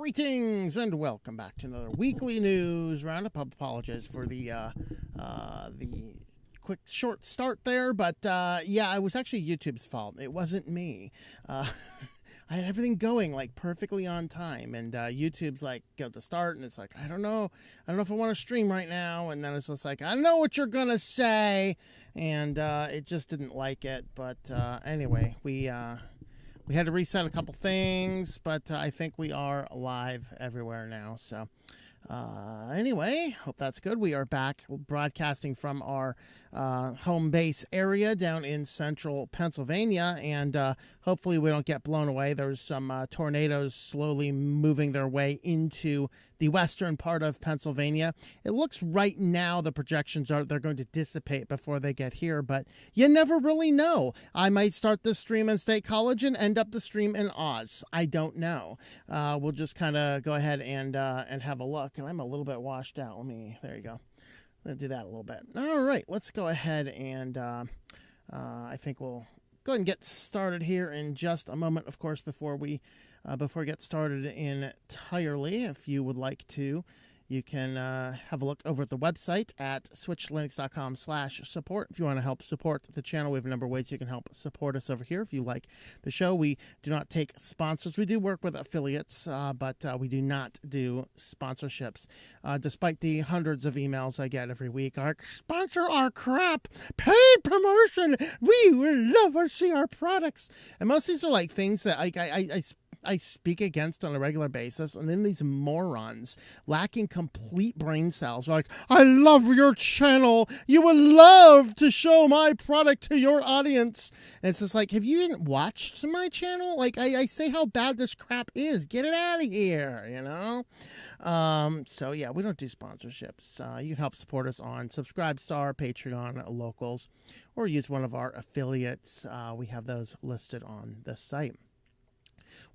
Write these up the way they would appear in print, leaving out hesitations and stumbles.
Greetings and welcome back to another weekly news roundup. I apologize for the quick short start there, but yeah, it was actually YouTube's fault. It wasn't me. I had everything going like perfectly on time, and YouTube's like go to start, and it's like I don't know if I want to stream right now, and then it's just like I know what you're gonna say, and it just didn't like it. But anyway, we had to reset a couple things, but I think we are live everywhere now. So anyway, hope that's good. We are back broadcasting from our home base area down in central Pennsylvania, and hopefully we don't get blown away. There's some tornadoes slowly moving their way into the western part of Pennsylvania. It looks right now the projections are they're going to dissipate before they get here, but you never really know. I might start this stream in State College and end up the stream in Oz. I don't know. We'll just kind of go ahead and have a look. And I'm a little bit washed out. There you go. Let's do that a little bit. All right, let's go ahead and I think we'll go ahead and get started here in just a moment. Of course, before we get started entirely, if you would like to, you can have a look over at the website at switchedtolinux.com/support. If you want to help support the channel, we have a number of ways you can help support us over here. If you like the show, we do not take sponsors. We do work with affiliates, but we do not do sponsorships. Despite the hundreds of emails I get every week, our sponsor our crap, paid promotion. We would love to see our products. And most of these are like things that I speak against on a regular basis, and then these morons lacking complete brain cells are like, I love your channel. You would love to show my product to your audience. And it's just like, have you even watched my channel? Like, I say how bad this crap is. Get it out of here, you know? So, yeah, we don't do sponsorships. You can help support us on Subscribestar, Patreon, Locals, or use one of our affiliates. We have those listed on the site.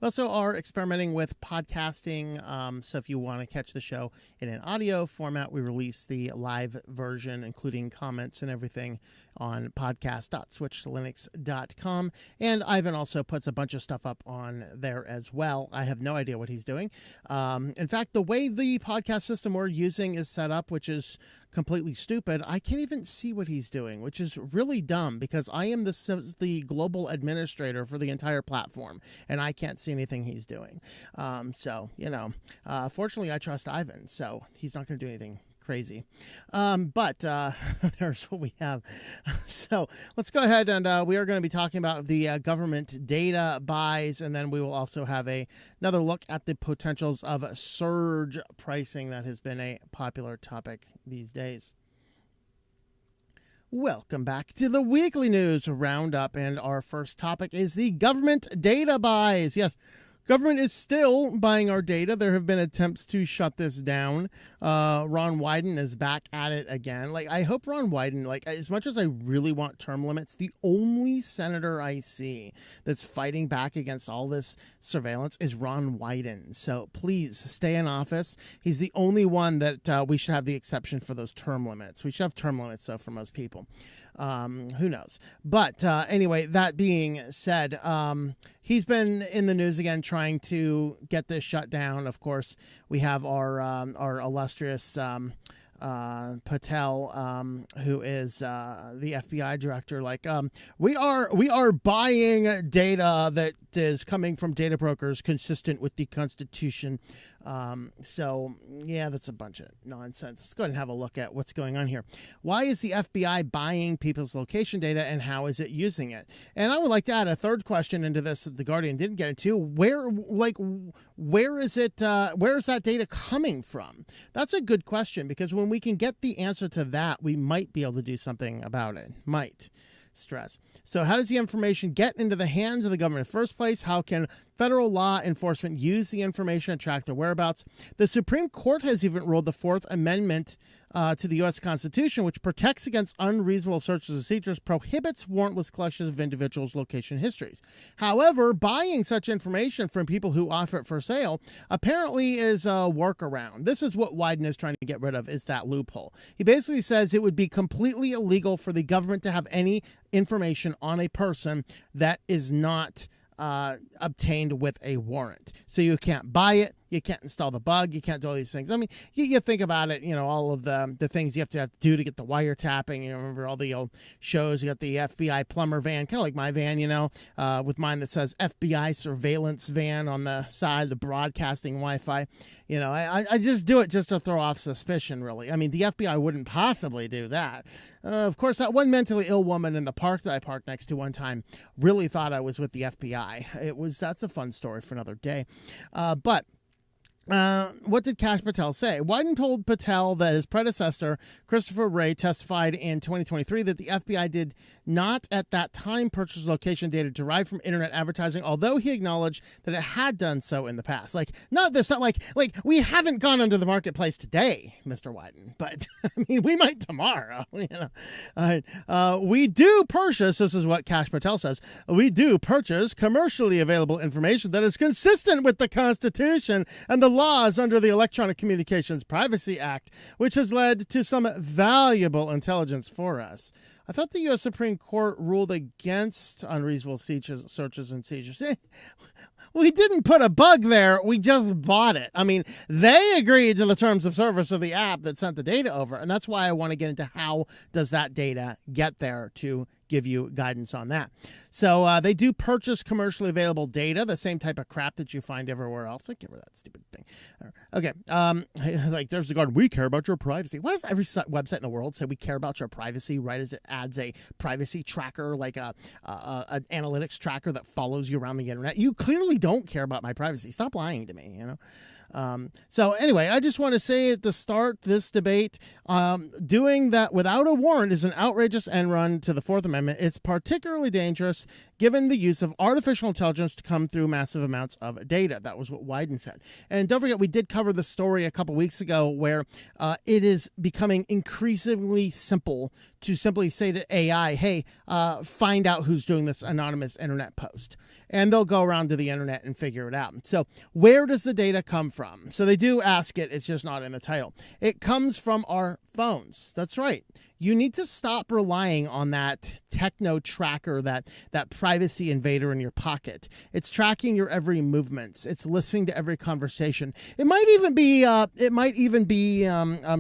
We also are experimenting with podcasting, so if you want to catch the show in an audio format, we release the live version, including comments and everything, on podcast.switchedtolinux.com. And Ivan also puts a bunch of stuff up on there as well. I have no idea what he's doing. In fact, the way the podcast system we're using is set up, which is completely stupid, I can't even see what he's doing, which is really dumb because I am the global administrator for the entire platform, and I can't see anything he's doing. So, you know, fortunately I trust Ivan, so he's not going to do anything crazy. But there's what we have. So let's go ahead, and we are going to be talking about the government data buys, and then we will also have another look at the potentials of surge pricing that has been a popular topic these days. Welcome back to the weekly news roundup, and our first topic is the government data buys. Yes, government is still buying our data. There have been attempts to shut this down. Ron Wyden is back at it again. Like, I hope Ron Wyden, like, as much as I really want term limits, the only senator I see that's fighting back against all this surveillance is Ron Wyden. So please stay in office. He's the only one that we should have the exception for those term limits. We should have term limits, though, for most people. Who knows? But anyway, that being said, he's been in the news again trying to get this shut down. Of course, we have our illustrious Patel, who is the FBI director. Like, we are buying data that is coming from data brokers consistent with the Constitution. So yeah, that's a bunch of nonsense. Let's go ahead and have a look at what's going on here. Why is the FBI buying people's location data, and how is it using it? And I would like to add a third question into this that the Guardian didn't get into. Where is it? Where is that data coming from? That's a good question, because when we can get the answer to that, we might be able to do something about it. Might. Stress. So how does the information get into the hands of the government in the first place? How can federal law enforcement use the information to track their whereabouts? The Supreme Court has even ruled the Fourth Amendment to the U.S. Constitution, which protects against unreasonable searches and seizures, prohibits warrantless collections of individuals' location histories. However, buying such information from people who offer it for sale apparently is a workaround. This is what Wyden is trying to get rid of, is that loophole. He basically says it would be completely illegal for the government to have any information on a person that is not obtained with a warrant. So you can't buy it, You can't install the bug. You can't do all these things. I mean, you think about it, all of the things you have to do to get the wiretapping. You remember all the old shows. You got the FBI plumber van, kind of like my van, with mine that says FBI surveillance van on the side, the broadcasting Wi-Fi. I just do it just to throw off suspicion, really. I mean, the FBI wouldn't possibly do that. Of course, that one mentally ill woman in the park that I parked next to one time really thought I was with the FBI. That's a fun story for another day. But what did Kash Patel say? Wyden told Patel that his predecessor, Christopher Wray, testified in 2023 that the FBI did not at that time purchase location data derived from internet advertising, although he acknowledged that it had done so in the past. Not like we haven't gone into the marketplace today, Mr. Wyden, but I mean, we might tomorrow. We do purchase, this is what Kash Patel says, we do purchase commercially available information that is consistent with the Constitution and the laws under the Electronic Communications Privacy Act, which has led to some valuable intelligence for us. I thought the U.S. Supreme Court ruled against unreasonable searches and seizures. We didn't put a bug there. We just bought it. I mean, they agreed to the terms of service of the app that sent the data over. And that's why I want to get into how does that data get there to give you guidance on that. So they do purchase commercially available data, the same type of crap that you find everywhere else. Get rid of that stupid thing. Okay. There's the garden. We care about your privacy. Why does every website in the world say we care about your privacy right as it adds a privacy tracker, like an analytics tracker that follows you around the internet? You clearly don't care about my privacy. Stop lying to me, So anyway, I just want to say at the start, this debate, doing that without a warrant is an outrageous end run to the Fourth Amendment. It's particularly dangerous given the use of artificial intelligence to come through massive amounts of data. That was what Wyden said. And don't forget, we did cover the story a couple weeks ago where it is becoming increasingly simple to simply say to AI, hey, find out who's doing this anonymous internet post. And they'll go around to the internet and figure it out. So where does the data come from? So they do ask it. It's just not in the title. It comes from our phones. That's right. You need to stop relying on that techno tracker, that privacy invader in your pocket. It's tracking your every movements. It's listening to every conversation. It might even be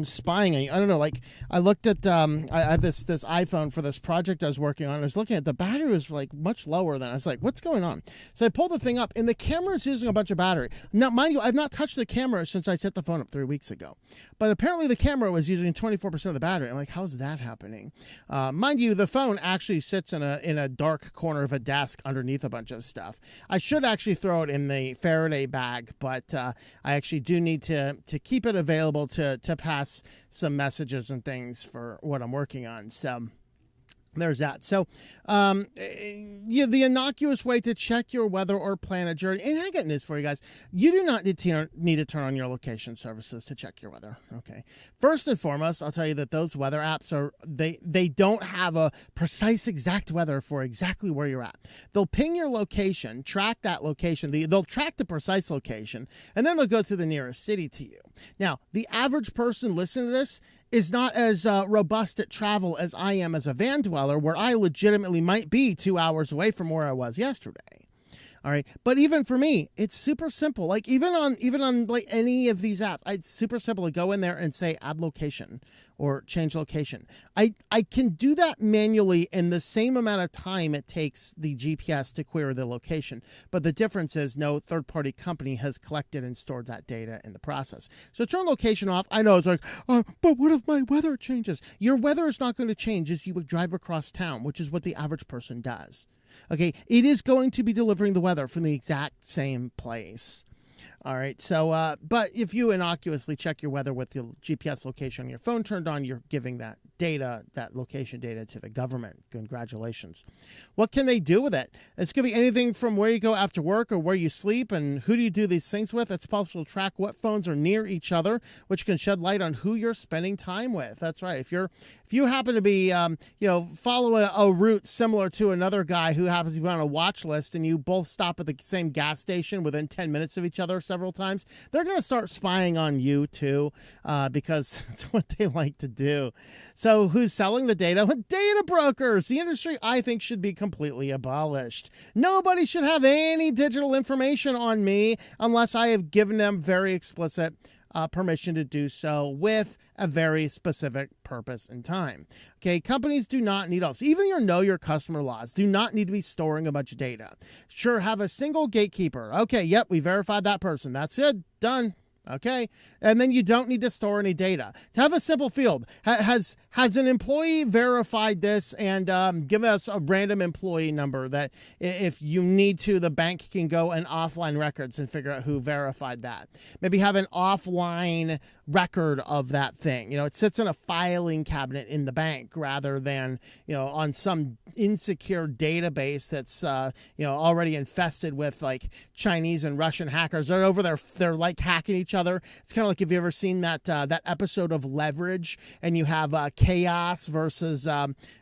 spying on you. I don't know. Like I looked at I have this iPhone for this project I was working on. I was looking at the battery was like much lower than I was like, what's going on? So I pulled the thing up and the camera is using a bunch of battery. Now, mind you, I've not touched the camera since I set the phone up 3 weeks ago, but apparently the camera was using 24% of the battery. I'm like, how's that happening? Mind you, the phone actually sits in a dark corner of a desk underneath a bunch of stuff. I should actually throw it in the Faraday bag, but I actually do need to keep it available to pass some messages and things for what I'm working on. So there's that. So, the innocuous way to check your weather or plan a journey. And I got news for you guys. You do not need to turn on your location services to check your weather. Okay. First and foremost, I'll tell you that those weather apps they don't have a precise exact weather for exactly where you're at. They'll ping your location, track that location. They'll track the precise location, and then they'll go to the nearest city to you. Now, the average person listening to this is not as robust at travel as I am as a van dweller, where I legitimately might be 2 hours away from where I was yesterday. All right. But even for me, it's super simple. Like even on like any of these apps, it's super simple to go in there and say add location or change location. I can do that manually in the same amount of time it takes the GPS to query the location. But the difference is no third-party company has collected and stored that data in the process. So turn location off. I know it's like, but what if my weather changes? Your weather is not going to change as you would drive across town, which is what the average person does. Okay, it is going to be delivering the weather from the exact same place. All right, so, but if you innocuously check your weather with your GPS location on your phone turned on, you're giving that data, that location data to the government. Congratulations. What can they do with it? It's going to be anything from where you go after work or where you sleep and who do you do these things with. It's possible to track what phones are near each other, which can shed light on who you're spending time with. That's right. If you happen to be, follow a route similar to another guy who happens to be on a watch list and you both stop at the same gas station within 10 minutes of each other, other several times, they're going to start spying on you too, because that's what they like to do. So who's selling the data? Data brokers. The industry, I think, should be completely abolished. Nobody should have any digital information on me unless I have given them very explicit permission to do so with a very specific purpose and time. Okay, companies do not need us. Even your know your customer laws do not need to be storing a bunch of data. Sure, have a single gatekeeper. Okay, yep, we verified that person. That's it. Done. Okay, and then you don't need to store any data. To have a simple field, has an employee verified this, and give us a random employee number that if you need to, the bank can go and offline records and figure out who verified that. Maybe have an offline record of that thing. You know, it sits in a filing cabinet in the bank rather than, you know, on some insecure database that's, you know, already infested with like Chinese and Russian hackers. They're over there, they're like hacking each other. It's kind of like, if you ever seen that that episode of Leverage, and you have Chaos versus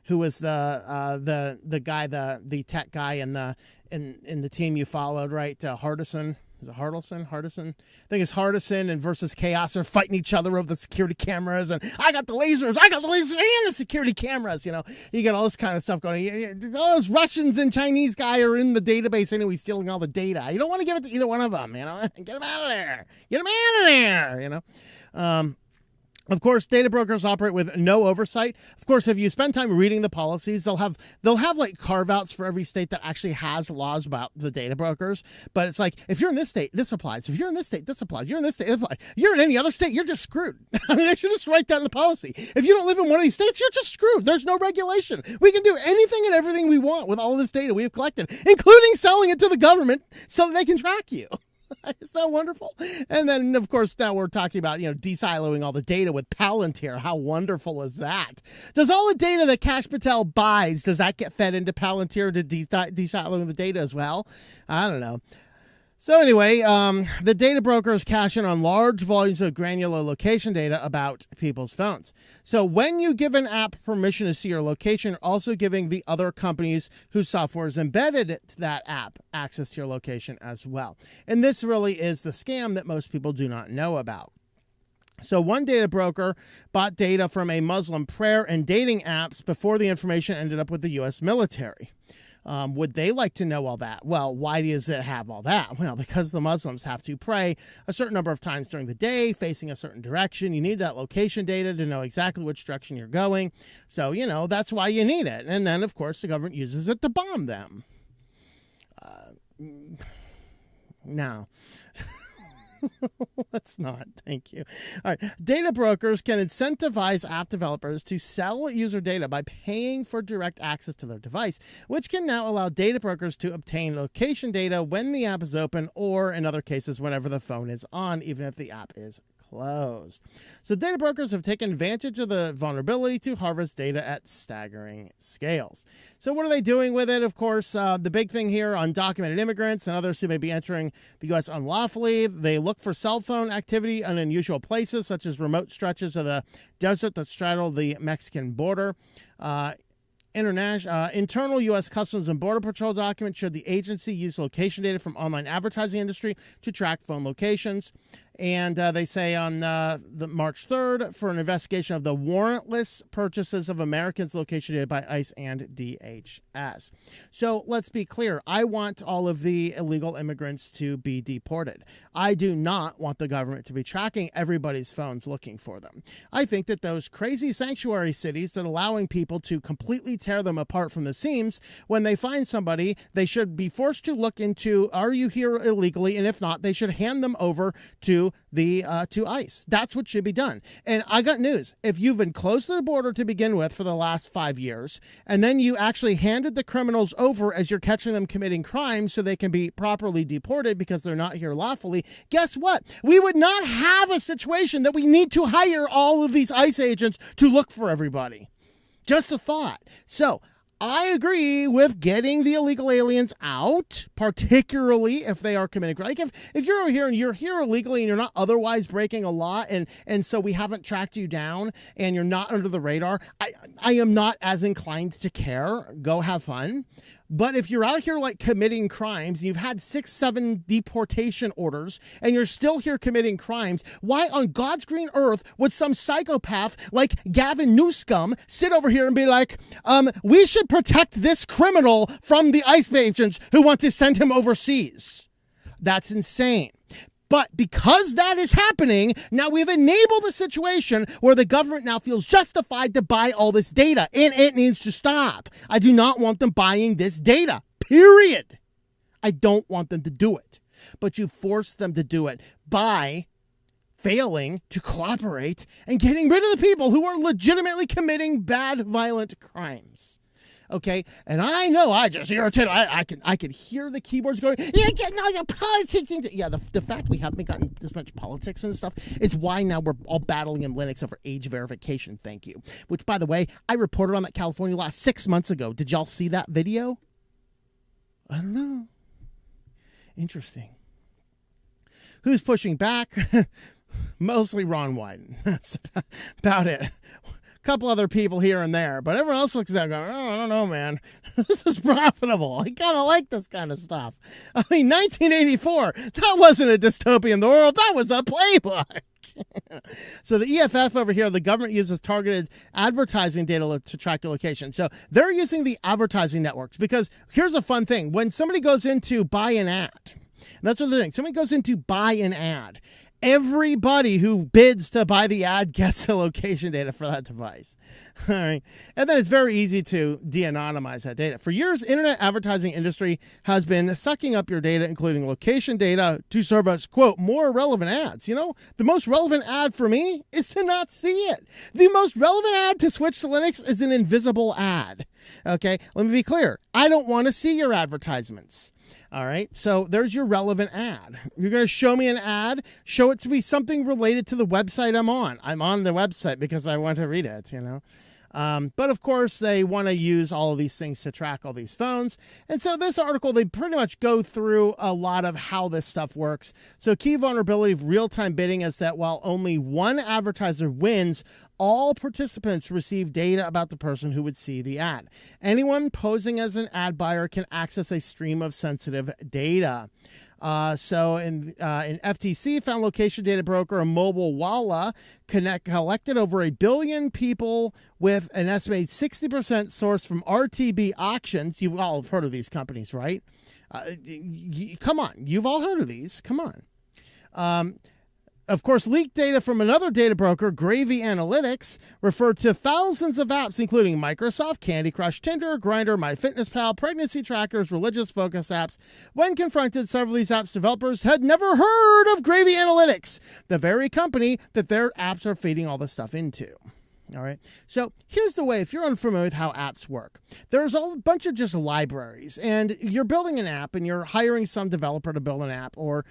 who was the guy, the tech guy in the team you followed, right? Hardison. Is it Hardison? I think it's Hardison and versus Chaos are fighting each other over the security cameras, and I got the lasers and the security cameras. You know, you get all this kind of stuff going. All those Russians and Chinese guy are in the database anyway, stealing all the data. You don't want to give it to either one of them. You know, get them out of there. Get them out of there. You know. Of course, data brokers operate with no oversight. Of course, if you spend time reading the policies, they'll have like carve-outs for every state that actually has laws about the data brokers. But it's like, if you're in this state, this applies. If you're in this state, this applies. You're in this state, this applies. You're in any other state, you're just screwed. I mean, they should just write that in the policy. If you don't live in one of these states, you're just screwed. There's no regulation. We can do anything and everything we want with all of this data we have collected, including selling it to the government so that they can track you. Is that wonderful? And then, of course, now we're talking about, you know, de-siloing all the data with Palantir. How wonderful is that? Does all the data that Kash Patel buys, does that get fed into Palantir to de-siloing the data as well? I don't know. So anyway, the data brokers cash in on large volumes of granular location data about people's phones. So when you give an app permission to see your location, you're also giving the other companies whose software is embedded to that app access to your location as well. And this really is the scam that most people do not know about. So one data broker bought data from a Muslim prayer and dating apps before the information ended up with the U.S. military. Would they like to know all that? Well, why does it have all that? Well, because the Muslims have to pray a certain number of times during the day, facing a certain direction. You need that location data to know exactly which direction you're going. So, you know, that's why you need it. And then, of course, the government uses it to bomb them. No. Let's not. Thank you. All right. Data brokers can incentivize app developers to sell user data by paying for direct access to their device, which can now allow data brokers to obtain location data when the app is open, or in other cases, whenever the phone is on, even if the app is closed. So data brokers have taken advantage of the vulnerability to harvest data at staggering scales. So what are they doing with it? Of course, the big thing here, undocumented immigrants and others who may be entering the U.S. unlawfully, they look for cell phone activity in unusual places, such as remote stretches of the desert that straddle the Mexican border. Internal U.S. Customs and Border Patrol documents showed the agency used location data from online advertising industry to track phone locations. And they say on the March 3rd for an investigation of the warrantless purchases of Americans' location data by ICE and DHS. So let's be clear. I want all of the illegal immigrants to be deported. I do not want the government to be tracking everybody's phones looking for them. I think that those crazy sanctuary cities that are allowing people to completely tear them apart from the seams, when they find somebody, they should be forced to look into, are you here illegally? And if not, they should hand them over to to ICE. That's what should be done. And I got news. If you've been closed to the border to begin with for the last 5 years, and then you actually handed the criminals over as you're catching them committing crimes so they can be properly deported because they're not here lawfully, guess what? We would not have a situation that we need to hire all of these ICE agents to look for everybody. Just a thought. So I agree with getting the illegal aliens out, particularly if they are committing crime. Like if you're over here and you're here illegally and you're not otherwise breaking a law, and so we haven't tracked you down and you're not under the radar, I am not as inclined to care. Go have fun. But if you're out here like committing crimes, you've had 6, 7 deportation orders, and you're still here committing crimes, why on God's green earth would some psychopath like Gavin Newscomb sit over here and be like, we should protect this criminal from the ICE agents who want to send him overseas? That's insane. But because that is happening, now we've enabled a situation where the government now feels justified to buy all this data, and it needs to stop. I do not want them buying this data, period. I don't want them to do it. But you force them to do it by failing to cooperate and getting rid of the people who are legitimately committing bad, violent crimes. Okay, and I know I just irritated. I can hear the keyboards going. Yeah, no, your politics. Yeah, the fact we haven't gotten this much politics and stuff is why now we're all battling in Linux over age verification. Thank you. Which, by the way, I reported on that California law 6 months ago. Did y'all see that video? I don't know. Interesting. Who's pushing back? Mostly Ron Wyden. That's about it. Couple other people here and there, but everyone else looks at it going, oh, I don't know, man. This is profitable. I kind of like this kind of stuff. I mean, 1984, that wasn't a dystopian in the world. That was a playbook. So the EFF over here, the government uses targeted advertising data to track your location. So they're using the advertising networks because here's a fun thing. When somebody goes in to buy an ad, and that's what they're doing. Somebody goes in to buy an ad. Everybody who bids to buy the ad gets the location data for that device. All right. And then it's very easy to de-anonymize that data. For years, internet advertising industry has been sucking up your data, including location data, to serve as, quote, more relevant ads. You know, the most relevant ad for me is to not see it. The most relevant ad to switch to Linux is an invisible ad. Okay. Let me be clear. I don't want to see your advertisements. All right, so there's your relevant ad. You're going to show me an ad, show it to be something related to the website I'm on. I'm on the website because I want to read it, you know. But of course, they want to use all of these things to track all these phones. And so this article, they pretty much go through a lot of how this stuff works. So key vulnerability of real-time bidding is that while only one advertiser wins, all participants receive data about the person who would see the ad. Anyone posing as an ad buyer can access a stream of sensitive data. So in FTC found location data broker Mobile Walla collected over 1 billion people with an estimated 60% sourced from RTB auctions. You've all heard of these companies, right? Come on. You've all heard of these. Come on. Of course, leaked data from another data broker, Gravy Analytics, referred to thousands of apps, including Microsoft, Candy Crush, Tinder, Grindr, MyFitnessPal, pregnancy trackers, religious focus apps. When confronted, several of these apps developers had never heard of Gravy Analytics, the very company that their apps are feeding all this stuff into. All right. So here's the way, if you're unfamiliar with how apps work, there's a bunch of just libraries, and you're building an app and you're hiring some developer to build an app, or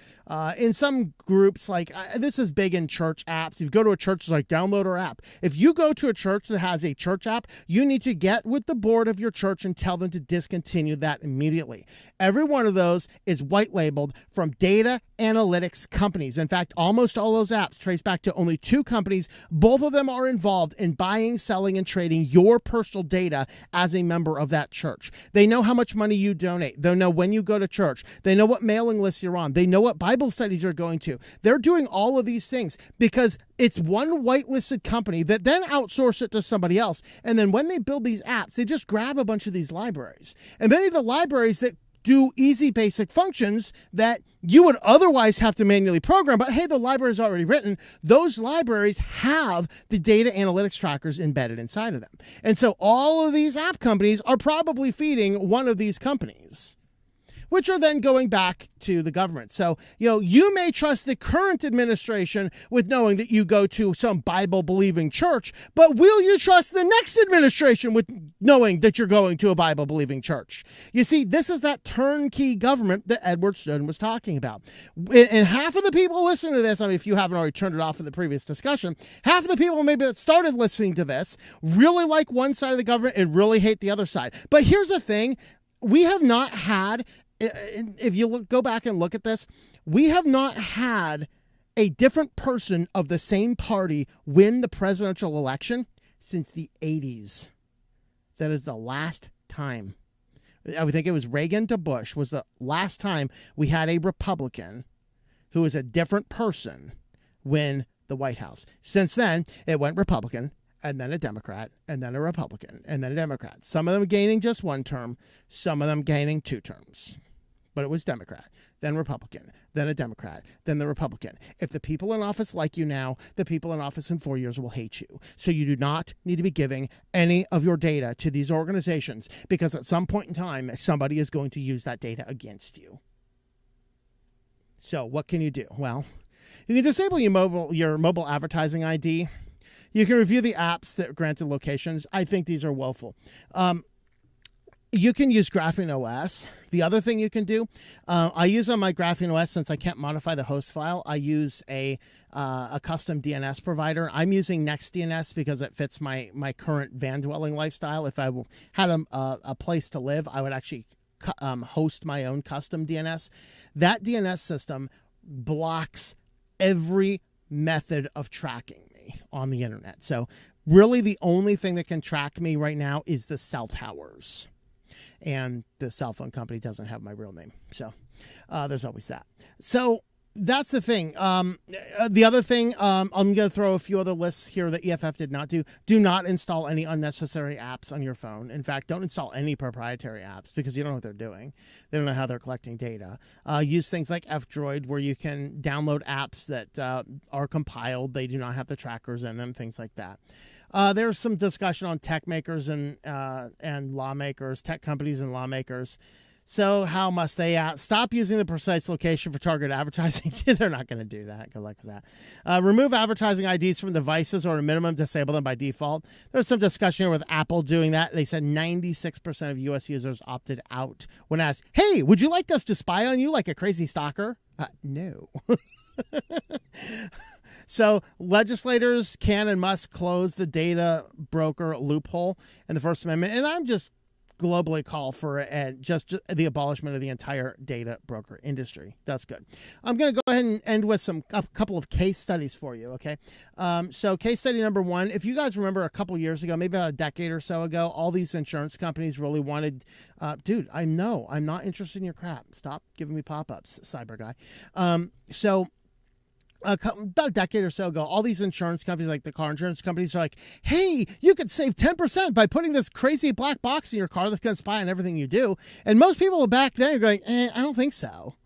in some groups, like this is big in church apps. If you go to a church, it's like download our app. If you go to a church that has a church app, you need to get with the board of your church and tell them to discontinue that immediately. Every one of those is white labeled from data analytics companies. In fact, almost all those apps trace back to only 2 companies. Both of them are involved in buying, selling, and trading your personal data as a member of that church. They know how much money you donate. They know when you go to church. They know what mailing lists you're on. They know what Bible studies you're going to. They're doing all of these things because it's one whitelisted company that then outsource it to somebody else. And then when they build these apps, they just grab a bunch of these libraries. And many of the libraries that do easy basic functions that you would otherwise have to manually program, but hey, the library is already written. Those libraries have the data analytics trackers embedded inside of them. And so all of these app companies are probably feeding one of these companies. which are then going back to the government. So, you may trust the current administration with knowing that you go to some Bible-believing church, but will you trust the next administration with knowing that you're going to a Bible-believing church? You see, this is that turnkey government that Edward Snowden was talking about. And half of the people listening to this, I mean, if you haven't already turned it off in the previous discussion, half of the people maybe that started listening to this really like one side of the government and really hate the other side. But here's the thing. We have not had, if you go back and look at this, we have not had a different person of the same party win the presidential election since the 80s. That is the last time. I would think it was Reagan to Bush was the last time we had a Republican who was a different person win the White House. Since then, it went Republican, and then a Democrat, and then a Republican, and then a Democrat. Some of them gaining just one term, some of them gaining 2 terms. But it was Democrat, then Republican, then a Democrat, then the Republican. If the people in office like you now, the people in office in 4 years will hate you. So you do not need to be giving any of your data to these organizations, because at some point in time, somebody is going to use that data against you. So what can you do? Well, you can disable your mobile advertising ID. You can review the apps that are granted locations. I think these are woeful. You can use Graphene OS. The other thing you can do, I use on my Graphene OS, since I can't modify the host file, I use a custom DNS provider. I'm using NextDNS because it fits my current van dwelling lifestyle. If I had a place to live, I would actually host my own custom DNS. That DNS system blocks every method of tracking me on the internet. So really the only thing that can track me right now is the cell towers. And the cell phone company doesn't have my real name. So there's always that. So that's the thing. The other thing, I'm going to throw a few other lists here that EFF did not do. Do not install any unnecessary apps on your phone. In fact, don't install any proprietary apps because you don't know what they're doing. They don't know how they're collecting data. Use things like F-Droid, where you can download apps that are compiled. They do not have the trackers in them, things like that. There's some discussion on tech makers and lawmakers, tech companies and lawmakers. So how must they stop using the precise location for targeted advertising? They're not going to do that. Good luck with that. Remove advertising IDs from devices, or at a minimum, disable them by default. There's some discussion here with Apple doing that. They said 96% of U.S. users opted out when asked, hey, would you like us to spy on you like a crazy stalker? No. So legislators can and must close the data broker loophole in the First Amendment. And I'm just globally call for just the abolishment of the entire data broker industry. That's good. I'm going to go ahead and end with a couple of case studies for you, okay? So case study number 1, if you guys remember a couple years ago, maybe about a decade or so ago, all these insurance companies really wanted, dude, I know, I'm not interested in your crap. Stop giving me pop-ups, cyber guy. About a decade or so ago, all these insurance companies, like the car insurance companies, are like, hey, you could save 10% by putting this crazy black box in your car that's going to spy on everything you do. And most people back then are going, I don't think so.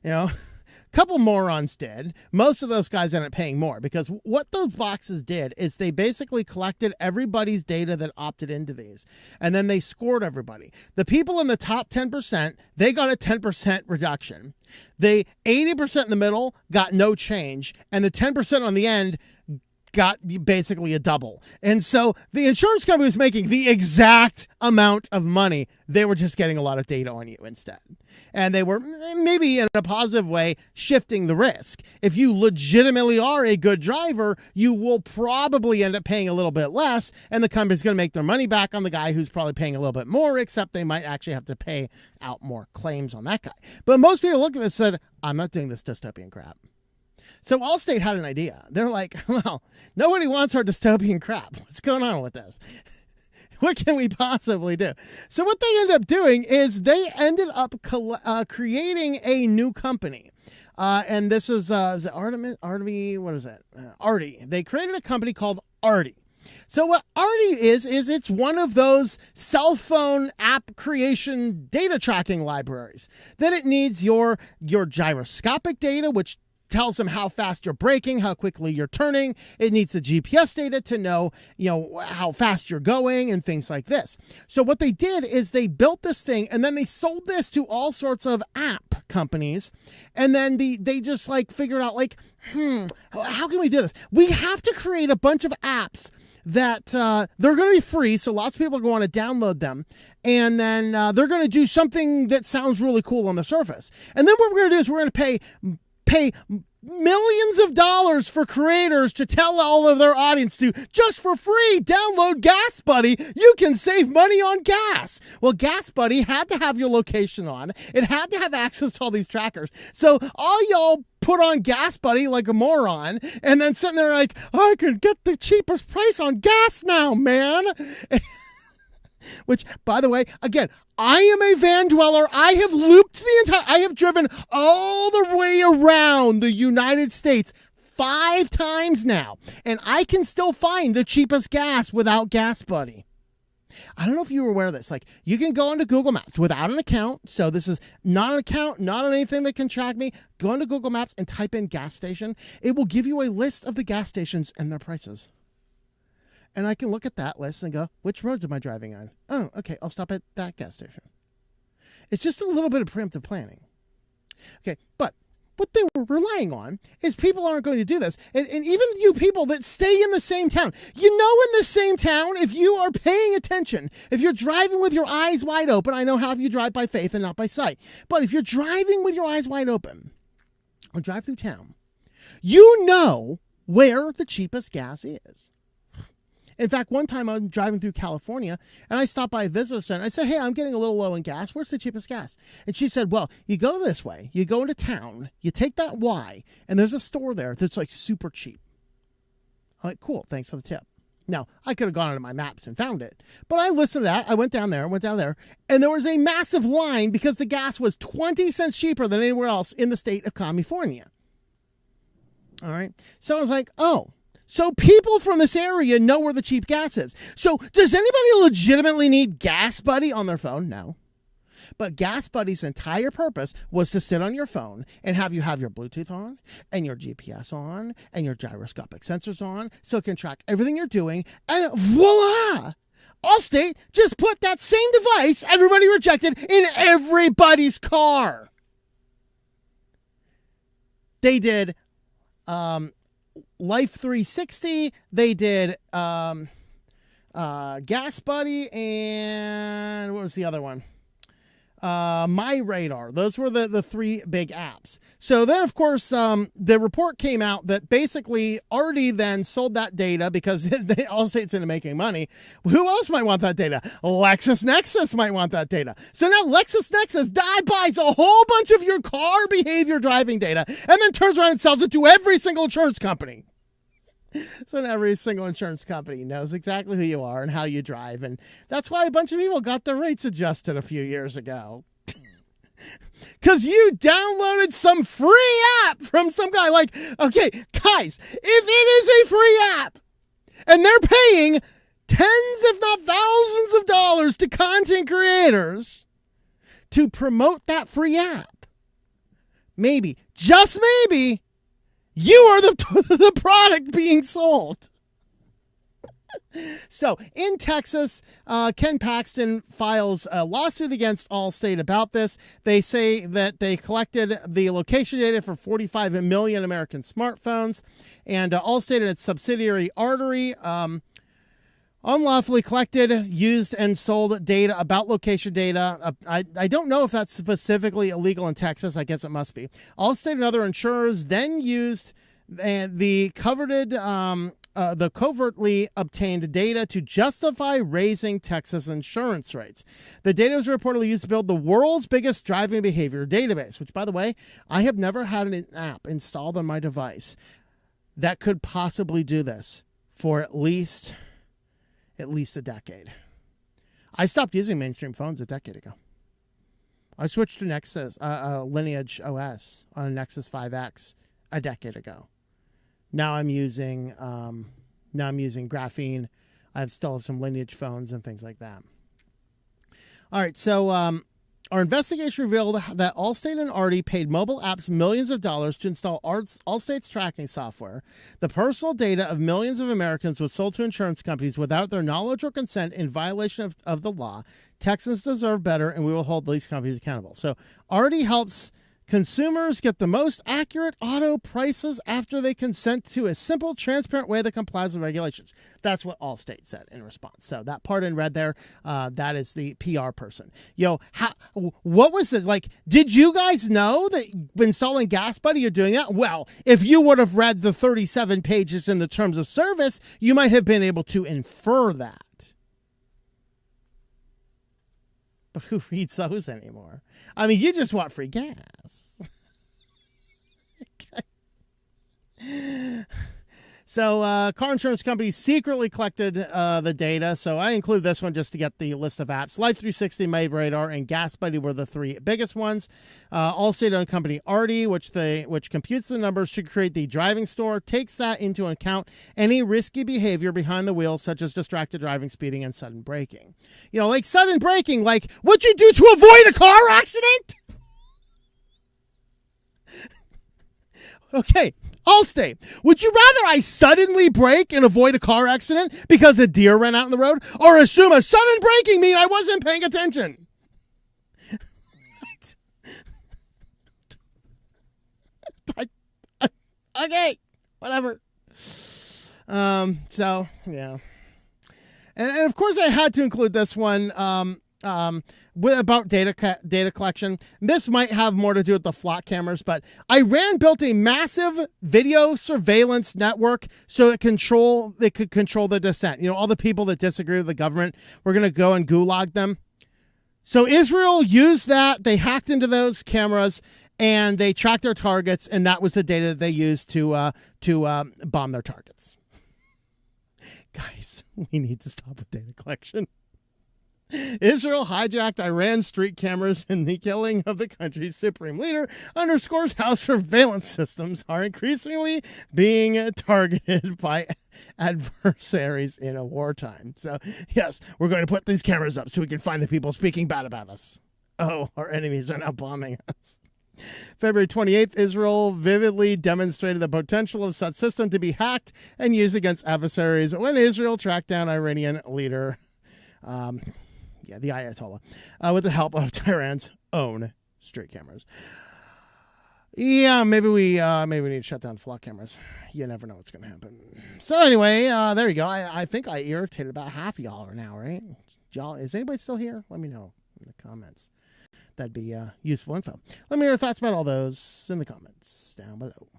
You know, a couple morons did. Most of those guys ended up paying more, because what those boxes did is they basically collected everybody's data that opted into these, and then they scored everybody. The people in the top 10%, they got a 10% reduction. The 80% in the middle got no change, and the 10% on the end got basically a double. And so the insurance company was making the exact amount of money. They were just getting a lot of data on you instead. And they were maybe in a positive way shifting the risk. If you legitimately are a good driver, you will probably end up paying a little bit less, and the company's going to make their money back on the guy who's probably paying a little bit more, except they might actually have to pay out more claims on that guy. But most people look at this and said, I'm not doing this dystopian crap. So Allstate had an idea. They're like, well, nobody wants our dystopian crap. What's going on with this? What can we possibly do? So what they ended up doing is they ended up creating a new company. And this is it Arty? What is it? Arty. They created a company called Arty. So what Arty is it's one of those cell phone app creation data tracking libraries. Then it needs your gyroscopic data, which tells them how fast you're braking, how quickly you're turning. It needs the GPS data to know, how fast you're going and things like this. So what they did is they built this thing, and then they sold this to all sorts of app companies. And then they just like figured out like, how can we do this? We have to create a bunch of apps that they're going to be free, so lots of people are going to want to download them, and then they're going to do something that sounds really cool on the surface. And then what we're going to do is we're going to pay millions of dollars for creators to tell all of their audience to, just for free, download Gas Buddy. You can save money on gas. Well, Gas Buddy had to have your location on. It had to have access to all these trackers. So all y'all put on Gas Buddy like a moron, and then sitting there like, I can get the cheapest price on gas now, man. Which, by the way, again, I am a van dweller. I have driven all the way around the United States 5 times now, and I can still find the cheapest gas without Gas Buddy. I don't know if you were aware of this. Like, you can go into Google Maps without an account. So this is not an account, not on anything that can track me. Go into Google Maps and type in gas station. It will give you a list of the gas stations and their prices. And I can look at that list and go, which roads am I driving on? Oh, okay, I'll stop at that gas station. It's just a little bit of preemptive planning. Okay, but what they were relying on is people aren't going to do this. And even you people that stay in the same town, in the same town, if you are paying attention, if you're driving with your eyes wide open, I know half of you drive by faith and not by sight, but if you're driving with your eyes wide open or drive through town, you know where the cheapest gas is. In fact, one time I'm driving through California, and I stopped by a visitor center. I said, hey, I'm getting a little low in gas. Where's the cheapest gas? And she said, well, you go this way. You go into town. You take that Y, and there's a store there that's like super cheap. I'm like, cool, thanks for the tip. Now, I could have gone onto my maps and found it, but I listened to that. I went down there, and there was a massive line because the gas was 20 cents cheaper than anywhere else in the state of California. All right. So I was like, oh. So people from this area know where the cheap gas is. So does anybody legitimately need Gas Buddy on their phone? No. But Gas Buddy's entire purpose was to sit on your phone and have you have your Bluetooth on and your GPS on and your gyroscopic sensors on so it can track everything you're doing. And voila! Allstate just put that same device everybody rejected in everybody's car. They did Life 360, they did Gas Buddy, and what was the other one? My Radar. Those were the 3 big apps. So then, of course, the report came out that basically already then sold that data because Allstate's into making money. Who else might want that data? LexisNexis might want that data. So now LexisNexis buys a whole bunch of your car behavior driving data and then turns around and sells it to every single insurance company. So now every single insurance company knows exactly who you are and how you drive. And that's why a bunch of people got their rates adjusted a few years ago. Because you downloaded some free app from some guy. Like, okay, guys, if it is a free app and they're paying tens, if not thousands of dollars to content creators to promote that free app, maybe, just maybe, you are the product being sold. So in Texas, Ken Paxton files a lawsuit against Allstate about this. They say that they collected the location data for 45 million American smartphones, and Allstate and its subsidiary Artery unlawfully collected, used, and sold data about location data. I don't know if that's specifically illegal in Texas. I guess it must be. Allstate and other insurers then used the covertly obtained data to justify raising Texas insurance rates. The data was reportedly used to build the world's biggest driving behavior database, which, by the way, I have never had an app installed on my device that could possibly do this for at least a decade. I stopped using mainstream phones a decade ago. I switched to Nexus, Lineage OS on a Nexus 5X a decade ago. Now I'm using Graphene. I still have some Lineage phones and things like that. All right, so Our investigation revealed that Allstate and Artie paid mobile apps millions of dollars to install Allstate's tracking software. The personal data of millions of Americans was sold to insurance companies without their knowledge or consent in violation of the law. Texans deserve better, and we will hold these companies accountable. So Artie helps consumers get the most accurate auto prices after they consent to a simple, transparent way that complies with regulations. That's what Allstate said in response. So that part in red there, that is the PR person. What was this? Like, did you guys know that installing Gas Buddy, you're doing that? Well, if you would have read the 37 pages in the terms of service, you might have been able to infer that. But who reads those anymore? I mean, you just want free gas. Okay. So car insurance companies secretly collected the data. So I include this one just to get the list of apps. Life360, MyRadar, and Gas Buddy were the three biggest ones. Allstate-owned company Artie, which computes the numbers to create the driving score, takes that into account any risky behavior behind the wheel, such as distracted driving, speeding, and sudden braking. You know, like sudden braking, like what'd you do to avoid a car accident? Okay, Allstate, would you rather I suddenly brake and avoid a car accident because a deer ran out in the road, or assume a sudden braking mean I wasn't paying attention? Okay, whatever. So, yeah. And of course I had to include this one, about data collection. This might have more to do with the flock cameras, but Iran built a massive video surveillance network so it could control the dissent. You know, all the people that disagree with the government, we're going to go and gulag them. So Israel used that. They hacked into those cameras and they tracked their targets, and that was the data that they used to bomb their targets. Guys, we need to stop with data collection. Israel hijacked Iran's street cameras, and the killing of the country's supreme leader underscores how surveillance systems are increasingly being targeted by adversaries in a wartime. So, yes, we're going to put these cameras up so we can find the people speaking bad about us. Oh, our enemies are now bombing us. February 28th, Israel vividly demonstrated the potential of such system to be hacked and used against adversaries when Israel tracked down Iranian leader the Ayatollah, with the help of Tehran's own street cameras. Yeah, maybe we need to shut down flock cameras. You never know what's going to happen. So anyway, there you go. I think I irritated about half of y'all now, right? Y'all, is anybody still here? Let me know in the comments. That'd be useful info. Let me hear your thoughts about all those in the comments down below.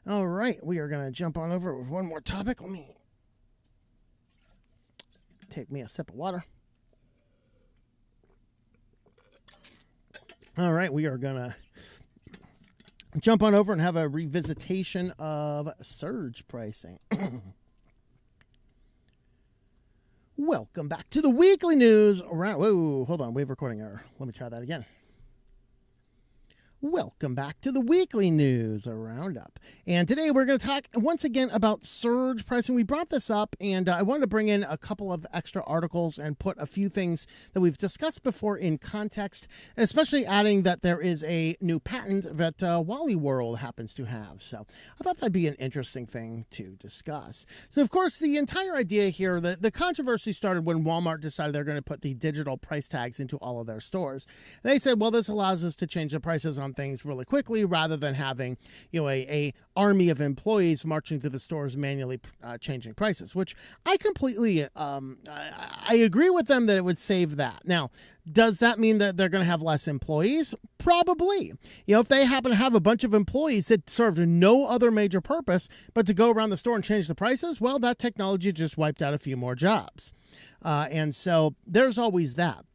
All right, we are going to jump on over with one more topic. Let me take me a sip of water. All right, we are going to jump on over and have a revisitation of surge pricing. Welcome back to the weekly news. Whoa, hold on, we have recording error. Let me try that again. Welcome back to the weekly news, a Roundup. And today we're going to talk once again about surge pricing. We brought this up, and I wanted to bring in a couple of extra articles and put a few things that we've discussed before in context, especially adding that there is a new patent that Wally World happens to have. So I thought that'd be an interesting thing to discuss. So, of course, the entire idea here, the controversy started when Walmart decided they're going to put the digital price tags into all of their stores. And they said, well, this allows us to change the prices on things really quickly rather than having, you know, a army of employees marching through the stores manually changing prices, which I completely I agree with them that it would save that. Now, does that mean that they're going to have less employees? Probably. You know, if they happen to have a bunch of employees that served no other major purpose but to go around the store and change the prices, well, that technology just wiped out a few more jobs. And so there's always that.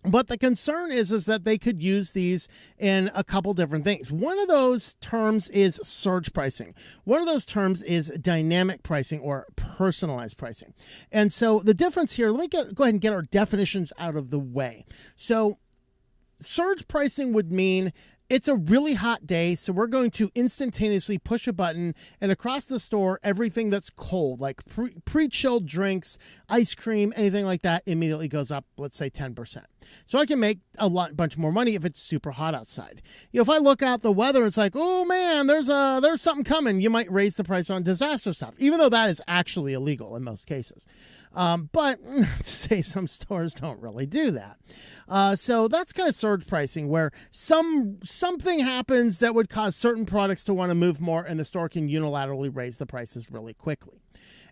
But the concern is that they could use these in a couple different things. One of those terms is surge pricing. One of those terms is dynamic pricing or personalized pricing. And so the difference here, let me go ahead and get our definitions out of the way. So surge pricing would mean it's a really hot day, so we're going to instantaneously push a button, and across the store, everything that's cold, like pre-chilled drinks, ice cream, anything like that, immediately goes up, let's say 10%. So I can make a bunch more money if it's super hot outside. If I look out the weather, it's like, oh man, there's something coming. You might raise the price on disaster stuff, even though that is actually illegal in most cases. But to say some stores don't really do that. So that's kind of surge pricing, where something happens that would cause certain products to want to move more, and the store can unilaterally raise the prices really quickly.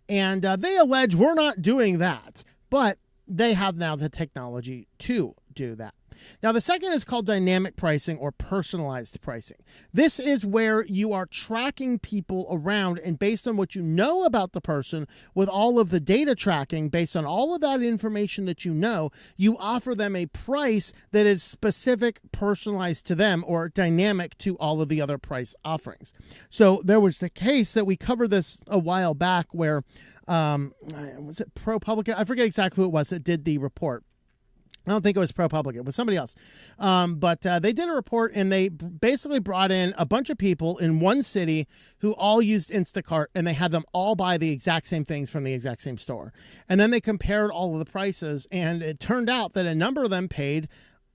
And they allege we're not doing that, but they have now the technology to do that. Now, the second is called dynamic pricing or personalized pricing. This is where you are tracking people around, and based on what you know about the person, with all of the data tracking, based on all of that information that you know, you offer them a price that is specific, personalized to them, or dynamic to all of the other price offerings. So there was the case that we covered this a while back where, was it ProPublica? I forget exactly who it was that did the report. I don't think it was ProPublica. It was somebody else. But they did a report, and they basically brought in a bunch of people in one city who all used Instacart, and they had them all buy the exact same things from the exact same store. And then they compared all of the prices, and it turned out that a number of them paid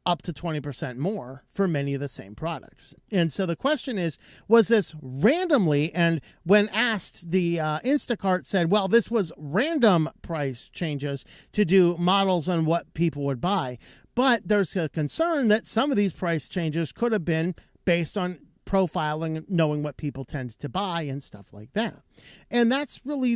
up to 20% more for many of the same products. And so the question is, was this randomly? And when asked, the Instacart said, well, this was random price changes to do models on what people would buy. But there's a concern that some of these price changes could have been based on profiling, knowing what people tend to buy and stuff like that. And that's really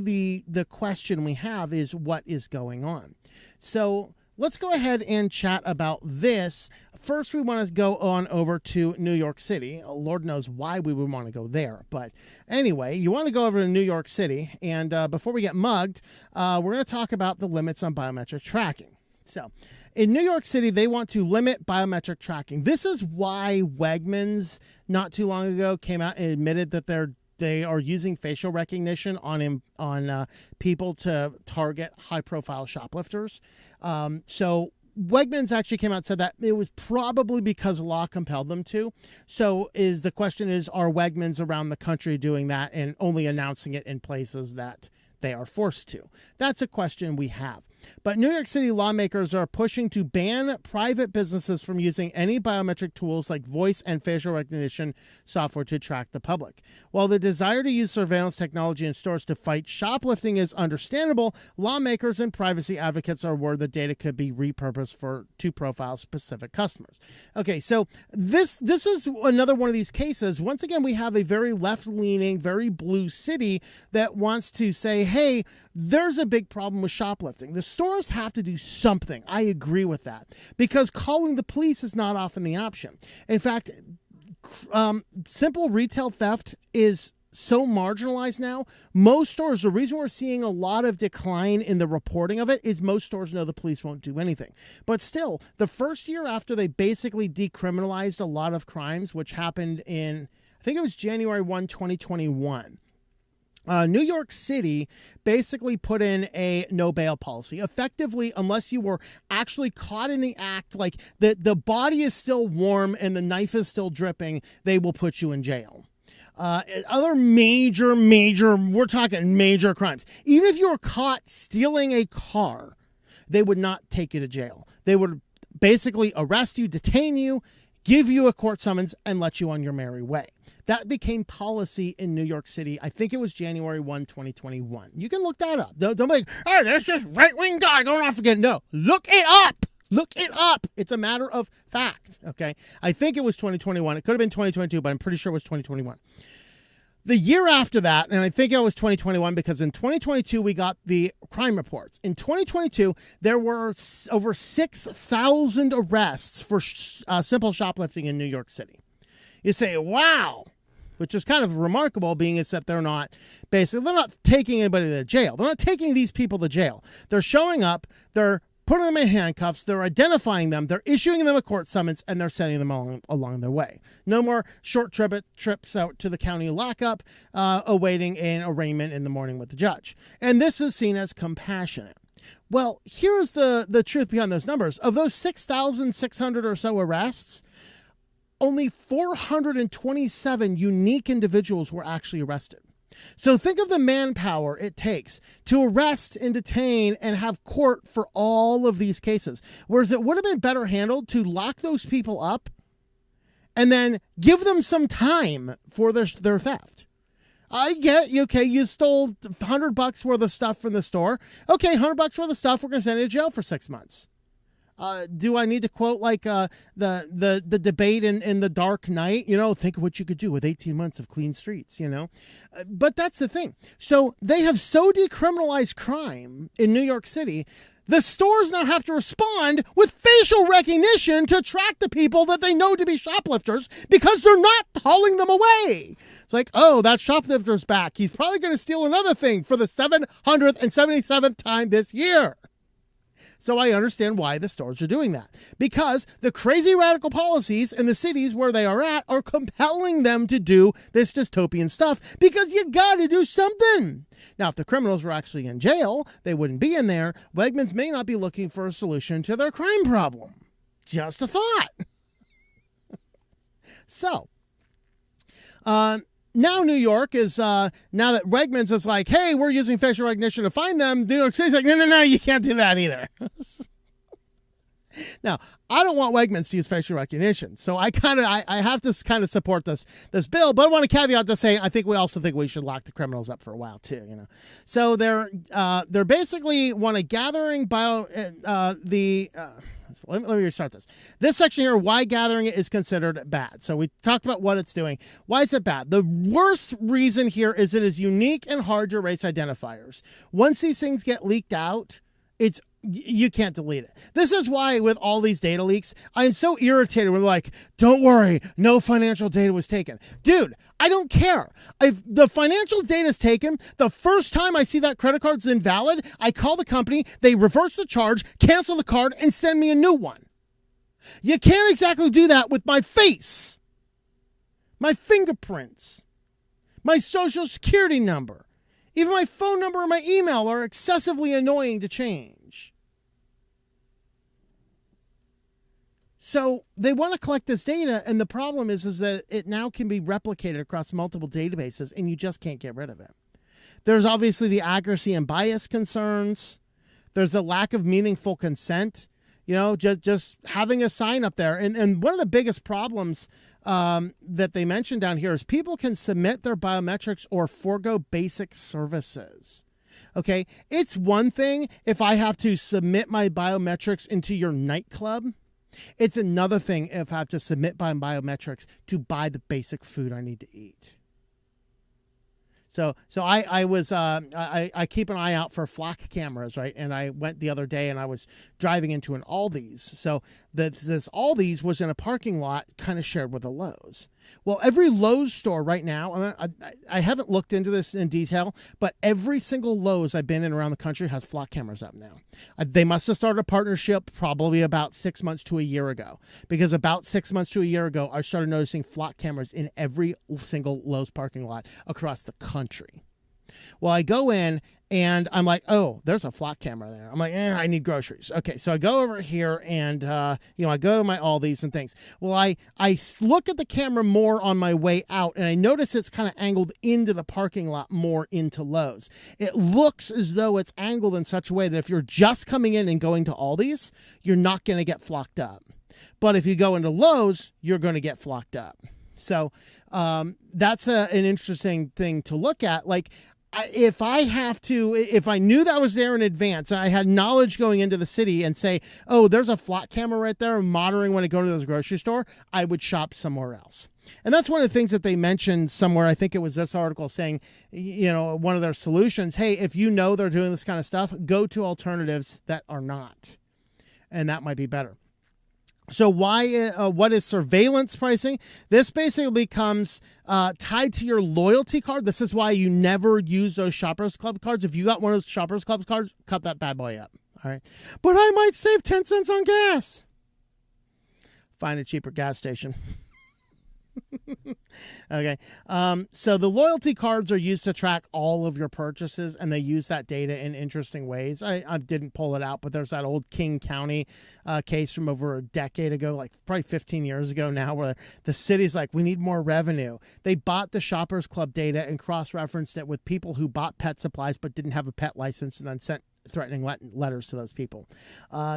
the question we have, is what is going on? So let's go ahead and chat about this. First, we want to go on over to New York City. Lord knows why we would want to go there. But anyway, you want to go over to New York City. And before we get mugged, we're going to talk about the limits on biometric tracking. So in New York City, they want to limit biometric tracking. This is why Wegmans not too long ago came out and admitted that they are using facial recognition on people to target high-profile shoplifters. So Wegmans actually came out and said that it was probably because law compelled them to. So the question is, are Wegmans around the country doing that and only announcing it in places that they are forced to? That's a question we have. But New York City lawmakers are pushing to ban private businesses from using any biometric tools like voice and facial recognition software to track the public. While the desire to use surveillance technology in stores to fight shoplifting is understandable, lawmakers and privacy advocates are worried that data could be repurposed to profile specific customers. Okay, so this is another one of these cases. Once again, we have a very left-leaning, very blue city that wants to say, hey, there's a big problem with shoplifting. The stores have to do something. I agree with that, because calling the police is not often the option. In fact, simple retail theft is so marginalized now. Most stores, the reason we're seeing a lot of decline in the reporting of it is most stores know the police won't do anything. But still, the first year after they basically decriminalized a lot of crimes, which happened in, I think it was January 1, 2021, New York City basically put in a no bail policy. Effectively, unless you were actually caught in the act, like the body is still warm and the knife is still dripping, they will put you in jail. Other major, we're talking major crimes. Even if you were caught stealing a car, they would not take you to jail. They would basically arrest you, detain you, give you a court summons, and let you on your merry way. That became policy in New York City. I think it was January 1, 2021. You can look that up. Don't be like, oh, there's this right-wing guy going off again. No, look it up. Look it up. It's a matter of fact, okay? I think it was 2021. It could have been 2022, but I'm pretty sure it was 2021. The year after that, and I think it was 2021, because in 2022, we got the crime reports. In 2022, there were over 6,000 arrests for simple shoplifting in New York City. You say, wow, which is kind of remarkable, being is that they're not taking anybody to jail. They're not taking these people to jail. They're showing up, they're putting them in handcuffs, they're identifying them, they're issuing them a court summons, and they're sending them along their way. No more short trips out to the county lockup, awaiting an arraignment in the morning with the judge. And this is seen as compassionate. Well, here's the truth behind those numbers. Of those 6,600 or so arrests, only 427 unique individuals were actually arrested. So think of the manpower it takes to arrest and detain and have court for all of these cases. Whereas it would have been better handled to lock those people up and then give them some time for their theft. I get, okay, you stole $100 worth of stuff from the store. Okay, $100 worth of stuff, we're going to send you to jail for 6 months. Do I need to quote like the debate in The Dark Knight? Think of what you could do with 18 months of clean streets, But that's the thing. So they have so decriminalized crime in New York City, the stores now have to respond with facial recognition to track the people that they know to be shoplifters because they're not hauling them away. It's like, oh, that shoplifter's back. He's probably going to steal another thing for the 777th time this year. So I understand why the stores are doing that. Because the crazy radical policies in the cities where they are at are compelling them to do this dystopian stuff because you got to do something. Now, if the criminals were actually in jail, they wouldn't be in there. Wegmans may not be looking for a solution to their crime problem. Just a thought. So, now New York is, now that Wegmans is like, hey, we're using facial recognition to find them, New York City's like, no, you can't do that either. Now, I don't want Wegmans to use facial recognition, so I have to kind of support this bill, but I want to caveat to say I think we should lock the criminals up for a while too, So they're basically want a gathering so let me restart this. This section here, why gathering it is considered bad. So we talked about what it's doing. Why is it bad? The worst reason here is it is unique and hard to erase identifiers. Once these things get leaked out, you can't delete it. This is why with all these data leaks, I'm so irritated when they're like, don't worry, no financial data was taken. Dude, I don't care. If the financial data is taken, the first time I see that credit card's invalid, I call the company, they reverse the charge, cancel the card, and send me a new one. You can't exactly do that with my face, my fingerprints, my social security number. Even my phone number and my email are excessively annoying to change. So they want to collect this data, and the problem is that it now can be replicated across multiple databases, and you just can't get rid of it. There's obviously the accuracy and bias concerns. There's the lack of meaningful consent. Just having a sign up there. And one of the biggest problems that they mentioned down here is people can submit their biometrics or forego basic services. Okay, it's one thing if I have to submit my biometrics into your nightclub. It's another thing if I have to submit my biometrics to buy the basic food I need to eat. So I keep an eye out for flock cameras, right? And I went the other day and I was driving into an Aldi's. So this Aldi's was in a parking lot kind of shared with a Lowe's. Well, every Lowe's store right now, I haven't looked into this in detail, but every single Lowe's I've been in around the country has flock cameras up now. They must have started a partnership probably about 6 months to a year ago, because about 6 months to a year ago, I started noticing flock cameras in every single Lowe's parking lot across the country. Well, I go in and I'm like, oh, there's a flock camera there. I'm like, I need groceries. Okay, so I go over here and, I go to my Aldi's and things. Well, I look at the camera more on my way out, and I notice it's kind of angled into the parking lot more into Lowe's. It looks as though it's angled in such a way that if you're just coming in and going to Aldi's, you're not going to get flocked up. But if you go into Lowe's, you're going to get flocked up. So that's an interesting thing to look at. Like, if I knew that was there in advance, and I had knowledge going into the city and say, oh, there's a flock camera right there monitoring when I go to this grocery store, I would shop somewhere else. And that's one of the things that they mentioned somewhere. I think it was this article saying, one of their solutions, hey, if you know they're doing this kind of stuff, go to alternatives that are not. And that might be better. So what is surveillance pricing? This basically becomes tied to your loyalty card. This is why you never use those Shoppers Club cards. If you got one of those Shoppers Club cards, cut that bad boy up. All right. But I might save 10 cents on gas. Find a cheaper gas station. Okay. So the loyalty cards are used to track all of your purchases, and they use that data in interesting ways. I didn't pull it out, but there's that old King County case from over a decade ago, like probably 15 years ago now, where the city's like, we need more revenue. They bought the Shoppers Club data and cross-referenced it with people who bought pet supplies but didn't have a pet license, and then sent threatening letters to those people.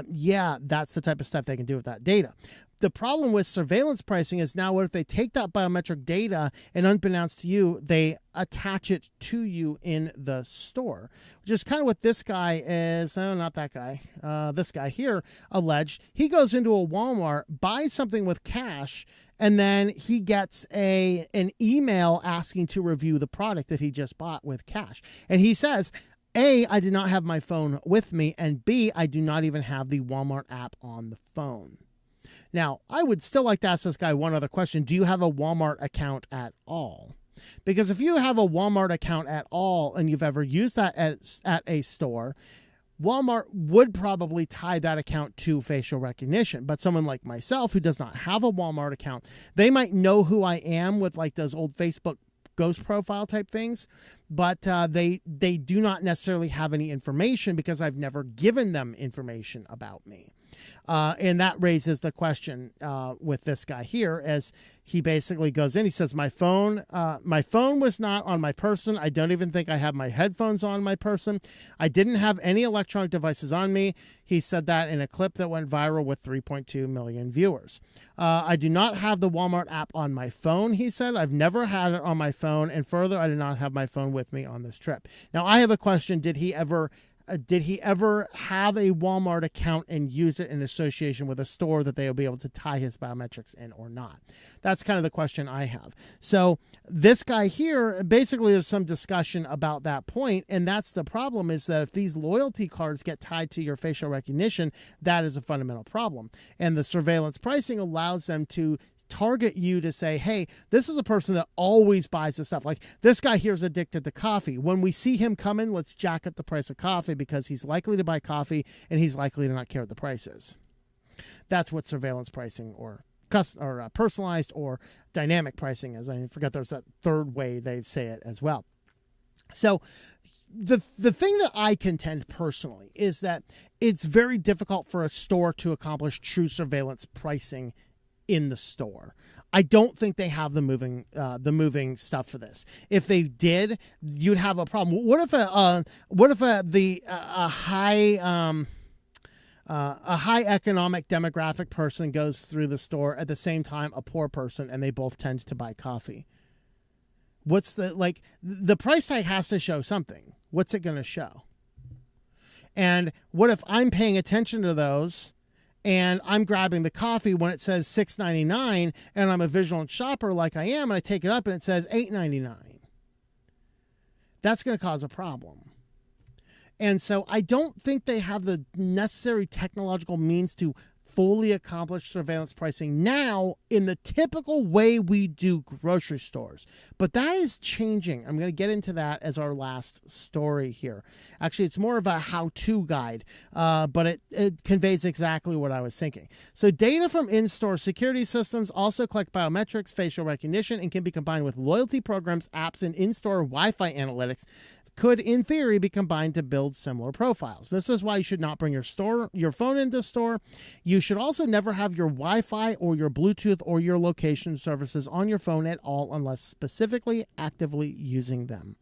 Yeah, that's the type of stuff they can do with that data. The problem with surveillance pricing is now what if they take that biometric data and unbeknownst to you, they attach it to you in the store, which is kind of what this guy is. Oh, not that guy. This guy here alleged. He goes into a Walmart, buys something with cash, and then he gets an email asking to review the product that he just bought with cash. And he says, A, I did not have my phone with me, and B, I do not even have the Walmart app on the phone. Now, I would still like to ask this guy one other question. Do you have a Walmart account at all? Because if you have a Walmart account at all and you've ever used that at a store, Walmart would probably tie that account to facial recognition. But someone like myself who does not have a Walmart account, they might know who I am with like those old Facebook ghost profile type things, but they do not necessarily have any information because I've never given them information about me. And that raises the question with this guy here, as he basically goes in. He says, my phone was not on my person. I don't even think I have my headphones on my person. I didn't have any electronic devices on me. He said that in a clip that went viral with 3.2 million viewers. I do not have the Walmart app on my phone, he said. I've never had it on my phone. And further, I did not have my phone with me on this trip. Now, I have a question. Did he ever have a Walmart account and use it in association with a store that they will be able to tie his biometrics in or not? That's kind of the question I have. So this guy here, basically there's some discussion about that point, and that's the problem, is that if these loyalty cards get tied to your facial recognition, that is a fundamental problem. And the surveillance pricing allows them to target you to say, hey, this is a person that always buys this stuff. Like this guy here is addicted to coffee. When we see him come in, let's jack up the price of coffee because he's likely to buy coffee and he's likely to not care what the price is. That's what surveillance pricing or personalized or dynamic pricing is. I forget there's that third way they say it as well. So the thing that I contend personally is that it's very difficult for a store to accomplish true surveillance pricing in the store. I don't think they have the moving stuff for this. If they did, you'd have a problem. What if a high economic demographic person goes through the store at the same time a poor person, and they both tend to buy coffee? What's the price tag has to show something. What's it going to show? And what if I'm paying attention to those and I'm grabbing the coffee when it says $6.99 and I'm a vigilant shopper like I am, and I take it up and it says $8.99? That's going to cause a problem. And so I don't think they have the necessary technological means to fully accomplish surveillance pricing now in the typical way we do grocery stores. But that is changing. I'm going to get into that as our last story here. Actually, it's more of a how-to guide, but it conveys exactly what I was thinking. So data from in-store security systems also collect biometrics, facial recognition, and can be combined with loyalty programs, apps, and in-store Wi-Fi analytics could, in theory, be combined to build similar profiles. This is why you should not bring your phone into the store. You should also never have your Wi-Fi or your Bluetooth or your location services on your phone at all unless specifically actively using them.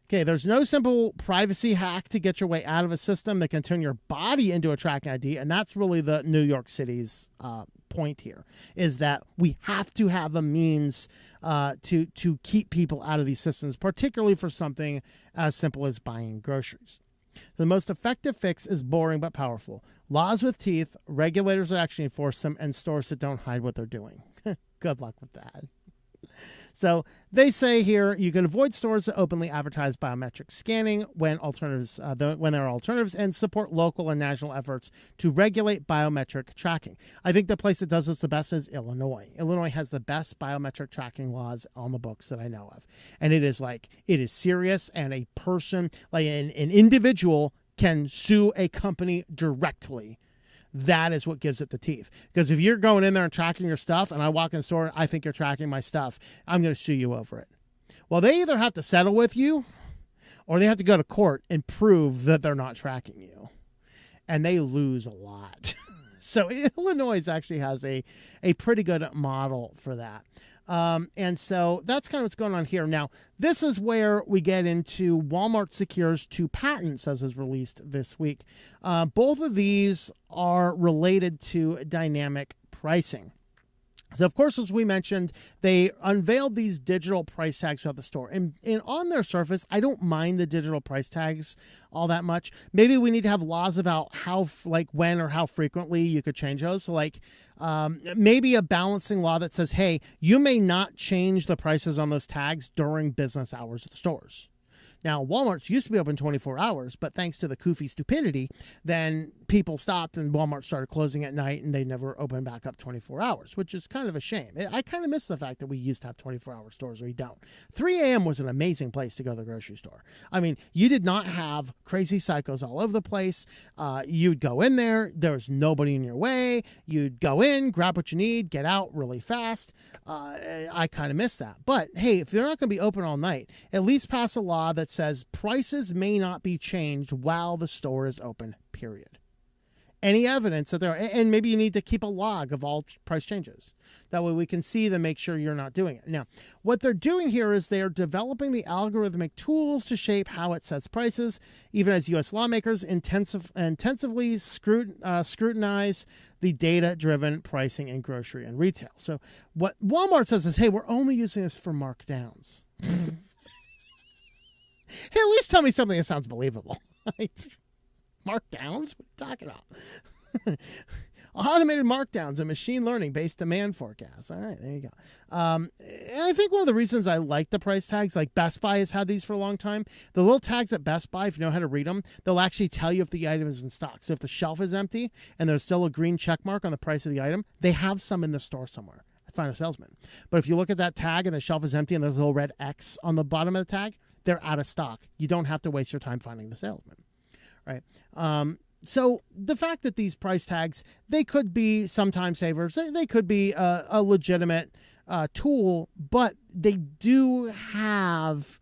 Okay, there's no simple privacy hack to get your way out of a system that can turn your body into a tracking ID, and that's really the New York City's point here, is that we have to have a means to keep people out of these systems, particularly for something as simple as buying groceries. The most effective fix is boring but powerful. Laws with teeth, regulators that actually enforce them, and stores that don't hide what they're doing. Good luck with that. So they say here you can avoid stores that openly advertise biometric scanning when there are alternatives, and support local and national efforts to regulate biometric tracking. I think the place that does this the best is Illinois. Illinois has the best biometric tracking laws on the books that I know of. And it is serious, and a person, like an individual, can sue a company directly that is what gives it the teeth. Because if you're going in there and tracking your stuff and I walk in the store, I think you're tracking my stuff, I'm going to sue you over it. Well, they either have to settle with you or they have to go to court and prove that they're not tracking you. And they lose a lot. So Illinois actually has a pretty good model for that. And so that's kind of what's going on here. Now, this is where we get into Walmart secures 2 patents as is released this week. Both of these are related to dynamic pricing. So, of course, as we mentioned, they unveiled these digital price tags throughout the store. And on their surface, I don't mind the digital price tags all that much. Maybe we need to have laws about how, like, when or how frequently you could change those. So, like, maybe a balancing law that says, hey, you may not change the prices on those tags during business hours of the stores. Now, Walmart's used to be open 24 hours, but thanks to the Koofy stupidity, then people stopped and Walmart started closing at night and they never opened back up 24 hours, which is kind of a shame. I kind of miss the fact that we used to have 24-hour stores. We don't. 3 a.m. was an amazing place to go to the grocery store. I mean, you did not have crazy psychos all over the place. You'd go in there. There was nobody in your way. You'd go in, grab what you need, get out really fast. I kind of miss that. But, hey, if they're not going to be open all night, at least pass a law that says prices may not be changed while the store is open, period. Any evidence that there, and maybe you need to keep a log of all price changes. That way we can see them, make sure you're not doing it. Now, what they're doing here is they are developing the algorithmic tools to shape how it sets prices, even as U.S. lawmakers intensively scrutinize the data-driven pricing in grocery and retail. So what Walmart says is, hey, we're only using this for markdowns. Hey, at least tell me something that sounds believable. Markdowns? What are you talking about? Automated markdowns and machine learning based demand forecasts. All right, there you go. And I think one of the reasons I like the price tags, like Best Buy has had these for a long time. The little tags at Best Buy, if you know how to read them, they'll actually tell you if the item is in stock. So if the shelf is empty and there's still a green check mark on the price of the item, they have some in the store somewhere. Find a salesman. But if you look at that tag and the shelf is empty and there's a little red X on the bottom of the tag, they're out of stock. You don't have to waste your time finding the salesman, right? So the fact that these price tags, they could be some time savers. They could be a legitimate tool, but they do have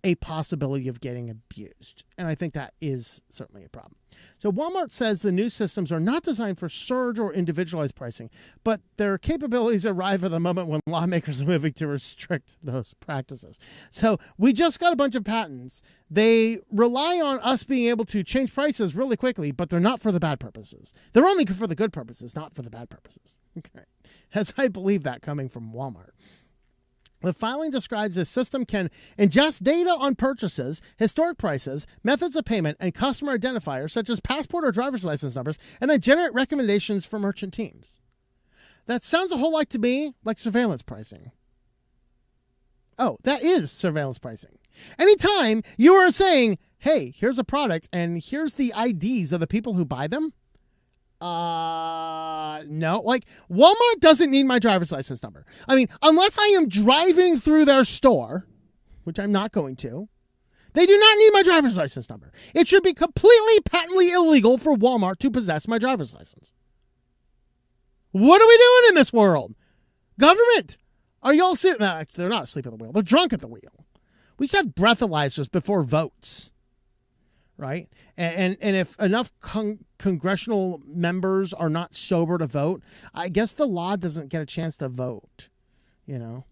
a possibility of getting abused. And I think that is certainly a problem. So Walmart says the new systems are not designed for surge or individualized pricing, but their capabilities arrive at the moment when lawmakers are moving to restrict those practices. So we just got a bunch of patents. They rely on us being able to change prices really quickly, but they're not for the bad purposes. They're only for the good purposes, not for the bad purposes. Okay. As I believe that coming from Walmart. The filing describes this system can ingest data on purchases, historic prices, methods of payment, and customer identifiers such as passport or driver's license numbers, and then generate recommendations for merchant teams. That sounds a whole lot to me like surveillance pricing. Oh, that is surveillance pricing. Anytime you are saying, hey, here's a product and here's the IDs of the people who buy them. No, like Walmart doesn't need my driver's license number. I mean, unless I am driving through their store, which I'm not going to, they do not need my driver's license number. It should be completely patently illegal for Walmart to possess my driver's license. What are we doing in this world? Government, are y'all sitting? No, they're not asleep at the wheel. They're drunk at the wheel. We should have breathalyzers before votes. Right? And if enough congressional members are not sober to vote, I guess the law doesn't get a chance to vote, you know?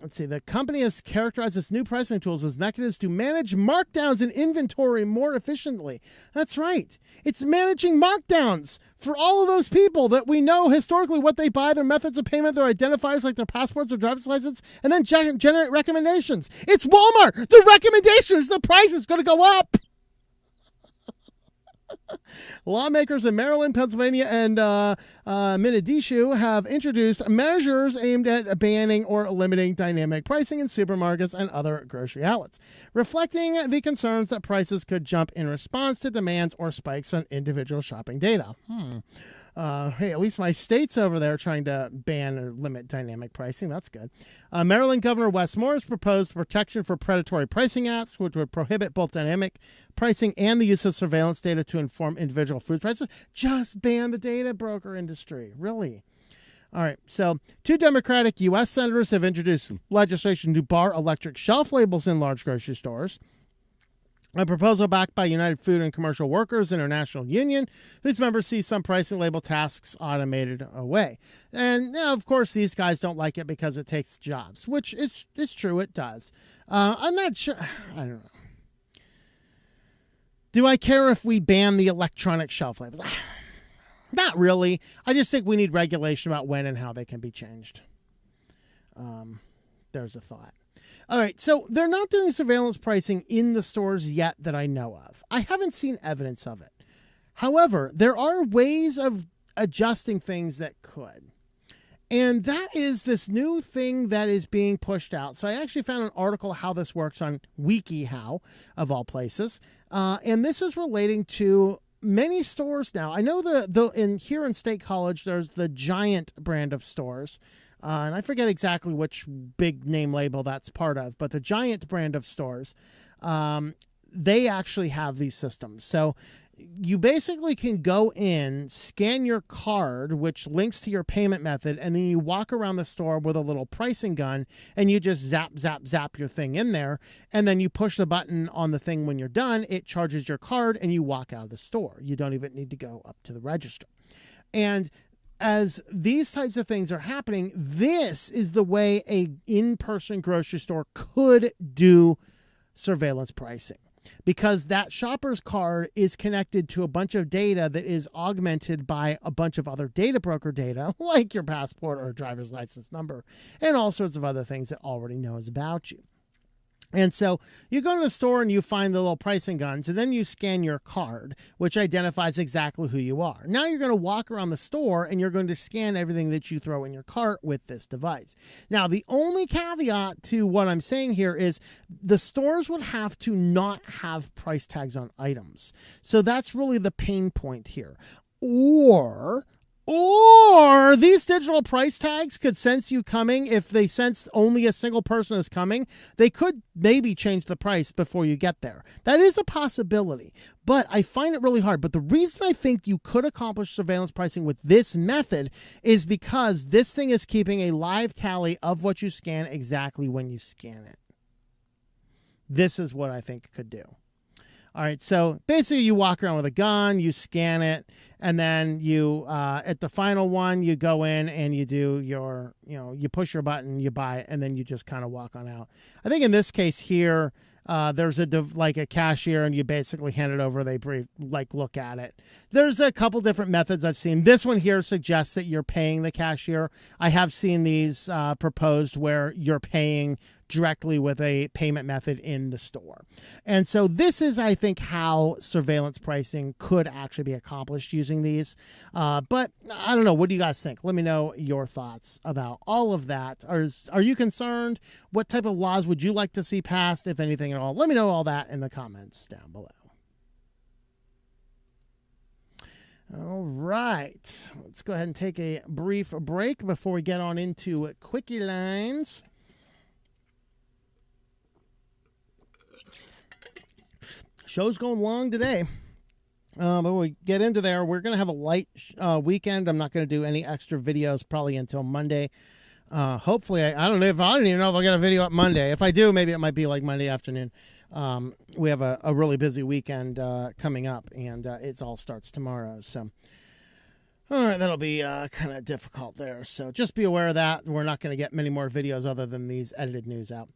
Let's see. The company has characterized its new pricing tools as mechanisms to manage markdowns and inventory more efficiently. That's right. It's managing markdowns for all of those people that we know historically what they buy, their methods of payment, their identifiers like their passports or driver's license, and then generate recommendations. It's Walmart. The recommendations, the price is going to go up. Lawmakers in Maryland, Pennsylvania, and Minnesota have introduced measures aimed at banning or limiting dynamic pricing in supermarkets and other grocery outlets, reflecting the concerns that prices could jump in response to demands or spikes on individual shopping data. Hey, at least my state's over there trying to ban or limit dynamic pricing. That's good. Maryland Governor Wes Moore's proposed protection for predatory pricing apps, which would prohibit both dynamic pricing and the use of surveillance data to inform individual food prices. Just ban the data broker industry. Really? All right, so 2 Democratic U.S. senators have introduced legislation to bar electric shelf labels in large grocery stores. A proposal backed by United Food and Commercial Workers International Union, whose members see some pricing label tasks automated away. And, of course, these guys don't like it because it takes jobs, which it's true, it does. I'm not sure. I don't know. Do I care if we ban the electronic shelf labels? Not really. I just think we need regulation about when and how they can be changed. There's a thought. All right, so they're not doing surveillance pricing in the stores yet that I know of. I haven't seen evidence of it. However, there are ways of adjusting things that could. And that is this new thing that is being pushed out. So I actually found an article how this works on WikiHow, of all places. And this is relating to many stores now. I know here in State College, there's the Giant brand of stores. And I forget exactly which big name label that's part of, but the Giant brand of stores, they actually have these systems. So you basically can go in, scan your card, which links to your payment method, and then you walk around the store with a little pricing gun, and you just zap, zap, zap your thing in there, and then you push the button on the thing when you're done, it charges your card, and you walk out of the store. You don't even need to go up to the register. And as these types of things are happening, this is the way a in-person grocery store could do surveillance pricing, because that shopper's card is connected to a bunch of data that is augmented by a bunch of other data broker data, like your passport or driver's license number, and all sorts of other things it already knows about you. And so you go to the store and you find the little pricing guns, and then you scan your card, which identifies exactly who you are. Now you're going to walk around the store and you're going to scan everything that you throw in your cart with this device. Now, the only caveat to what I'm saying here is the stores would have to not have price tags on items. So that's really the pain point here. Or these digital price tags could sense you coming. If they sense only a single person is coming, they could maybe change the price before you get there. That is a possibility, but I find it really hard. But the reason I think you could accomplish surveillance pricing with this method is because this thing is keeping a live tally of what you scan exactly when you scan it. This is what I think could do. All right, so basically you walk around with a gun, you scan it, and then you, at the final one, you go in and you do your, you push your button, you buy it, and then you just kind of walk on out. I think in this case here, there's a cashier, and you basically hand it over. They look at it. There's a couple different methods I've seen. This one here suggests that you're paying the cashier. I have seen these proposed where you're paying directly with a payment method in the store. And so this is, I think, how surveillance pricing could actually be accomplished using these. But I don't know. What do you guys think? Let me know your thoughts about all of that. Are you concerned? What type of laws would you like to see passed, if anything at all? Let me know all that in the comments down below. All right. Let's go ahead and take a brief break before we get on into QuickLines. Show's going long today. But when we get into there, we're going to have a light weekend. I'm not going to do any extra videos probably until Monday. Hopefully, I don't even know if I'll get a video up Monday. If I do, maybe it might be like Monday afternoon. We have a really busy weekend coming up, and it all starts tomorrow. So, all right, that'll be kind of difficult there. So just be aware of that. We're not going to get many more videos other than these edited news out.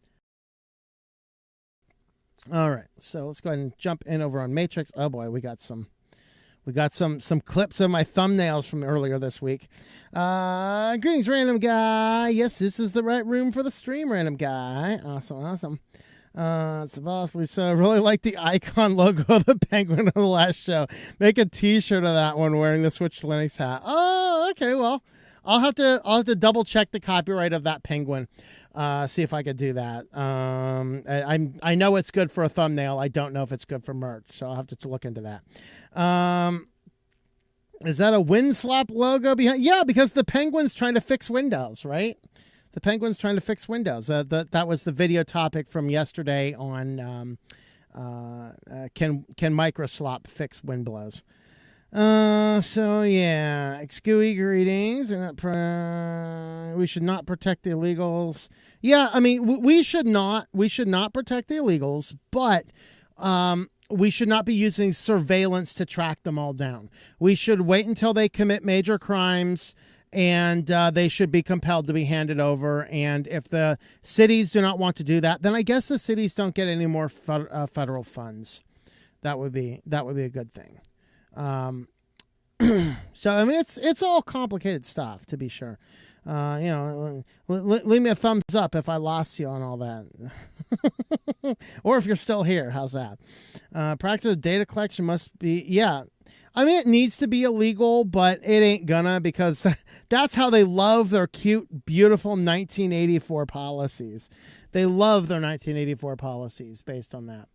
All right, so let's go ahead and jump in over on Matrix. Oh boy, we got some clips of my thumbnails from earlier this week. Greetings, random guy. Yes, this is the right room for the stream, random guy. Awesome. It's possibly so. I really like the icon logo of the penguin on the last show. Make a t-shirt of that one wearing the Switch to Linux hat. Oh, okay, well. I'll have to double check the copyright of that penguin, see if I could do that. I know it's good for a thumbnail. I don't know if it's good for merch, so I'll have to look into that. Is that a Windslap logo behind? Yeah, because the penguin's trying to fix Windows, right? The penguin's trying to fix Windows. That was the video topic from yesterday on can Microslop fix Windows? So yeah, excuse greetings, and we should not protect the illegals. Yeah, I mean we should not protect the illegals, but we should not be using surveillance to track them all down. We should wait until they commit major crimes, and they should be compelled to be handed over. And if the cities do not want to do that, then I guess the cities don't get any more federal funds. That would be a good thing. So I mean it's all complicated stuff, to be sure. Leave me a thumbs up if I lost you on all that. Or if you're still here, how's that? Practice of data collection must be, yeah. I mean, it needs to be illegal, but it ain't gonna, because that's how they love their cute, beautiful 1984 policies. They love their 1984 policies based on that.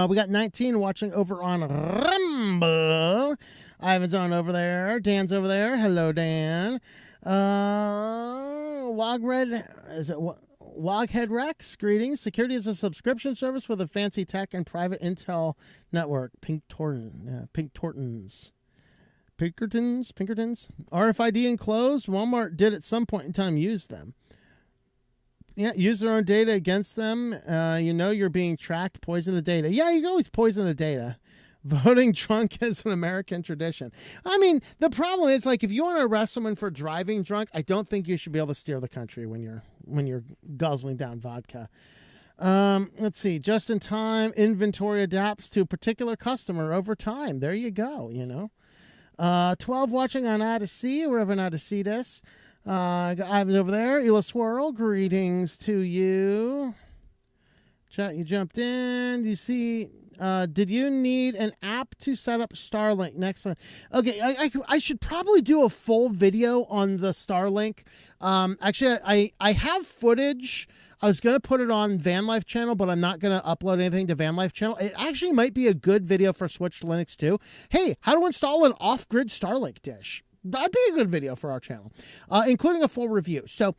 We got 19 watching over on Rumble. Ivan's on over there. Dan's over there. Hello, Dan. Woghead Rex, greetings. Security is a subscription service with a fancy tech and private intel network. Pinkertons. RFID enclosed. Walmart did at some point in time use them. Yeah, use their own data against them. You're being tracked. Poison the data. Yeah, you can always poison the data. Voting drunk is an American tradition. I mean, the problem is, like, if you want to arrest someone for driving drunk, I don't think you should be able to steer the country when you're guzzling down vodka. Let's see. Just in time inventory adapts to a particular customer over time. There you go. 12 watching on Odyssey, wherever on Odyssey this. Ivan's over there. Ela Swirl, greetings to you. Chat, you jumped in. You see, did you need an app to set up Starlink? Next one. Okay, I should probably do a full video on the Starlink. Actually, I have footage. I was going to put it on Van Life channel, but I'm not going to upload anything to Van Life channel. It actually might be a good video for Switch to Linux too. Hey, how to install an off-grid Starlink dish. That'd be a good video for our channel, including a full review. So,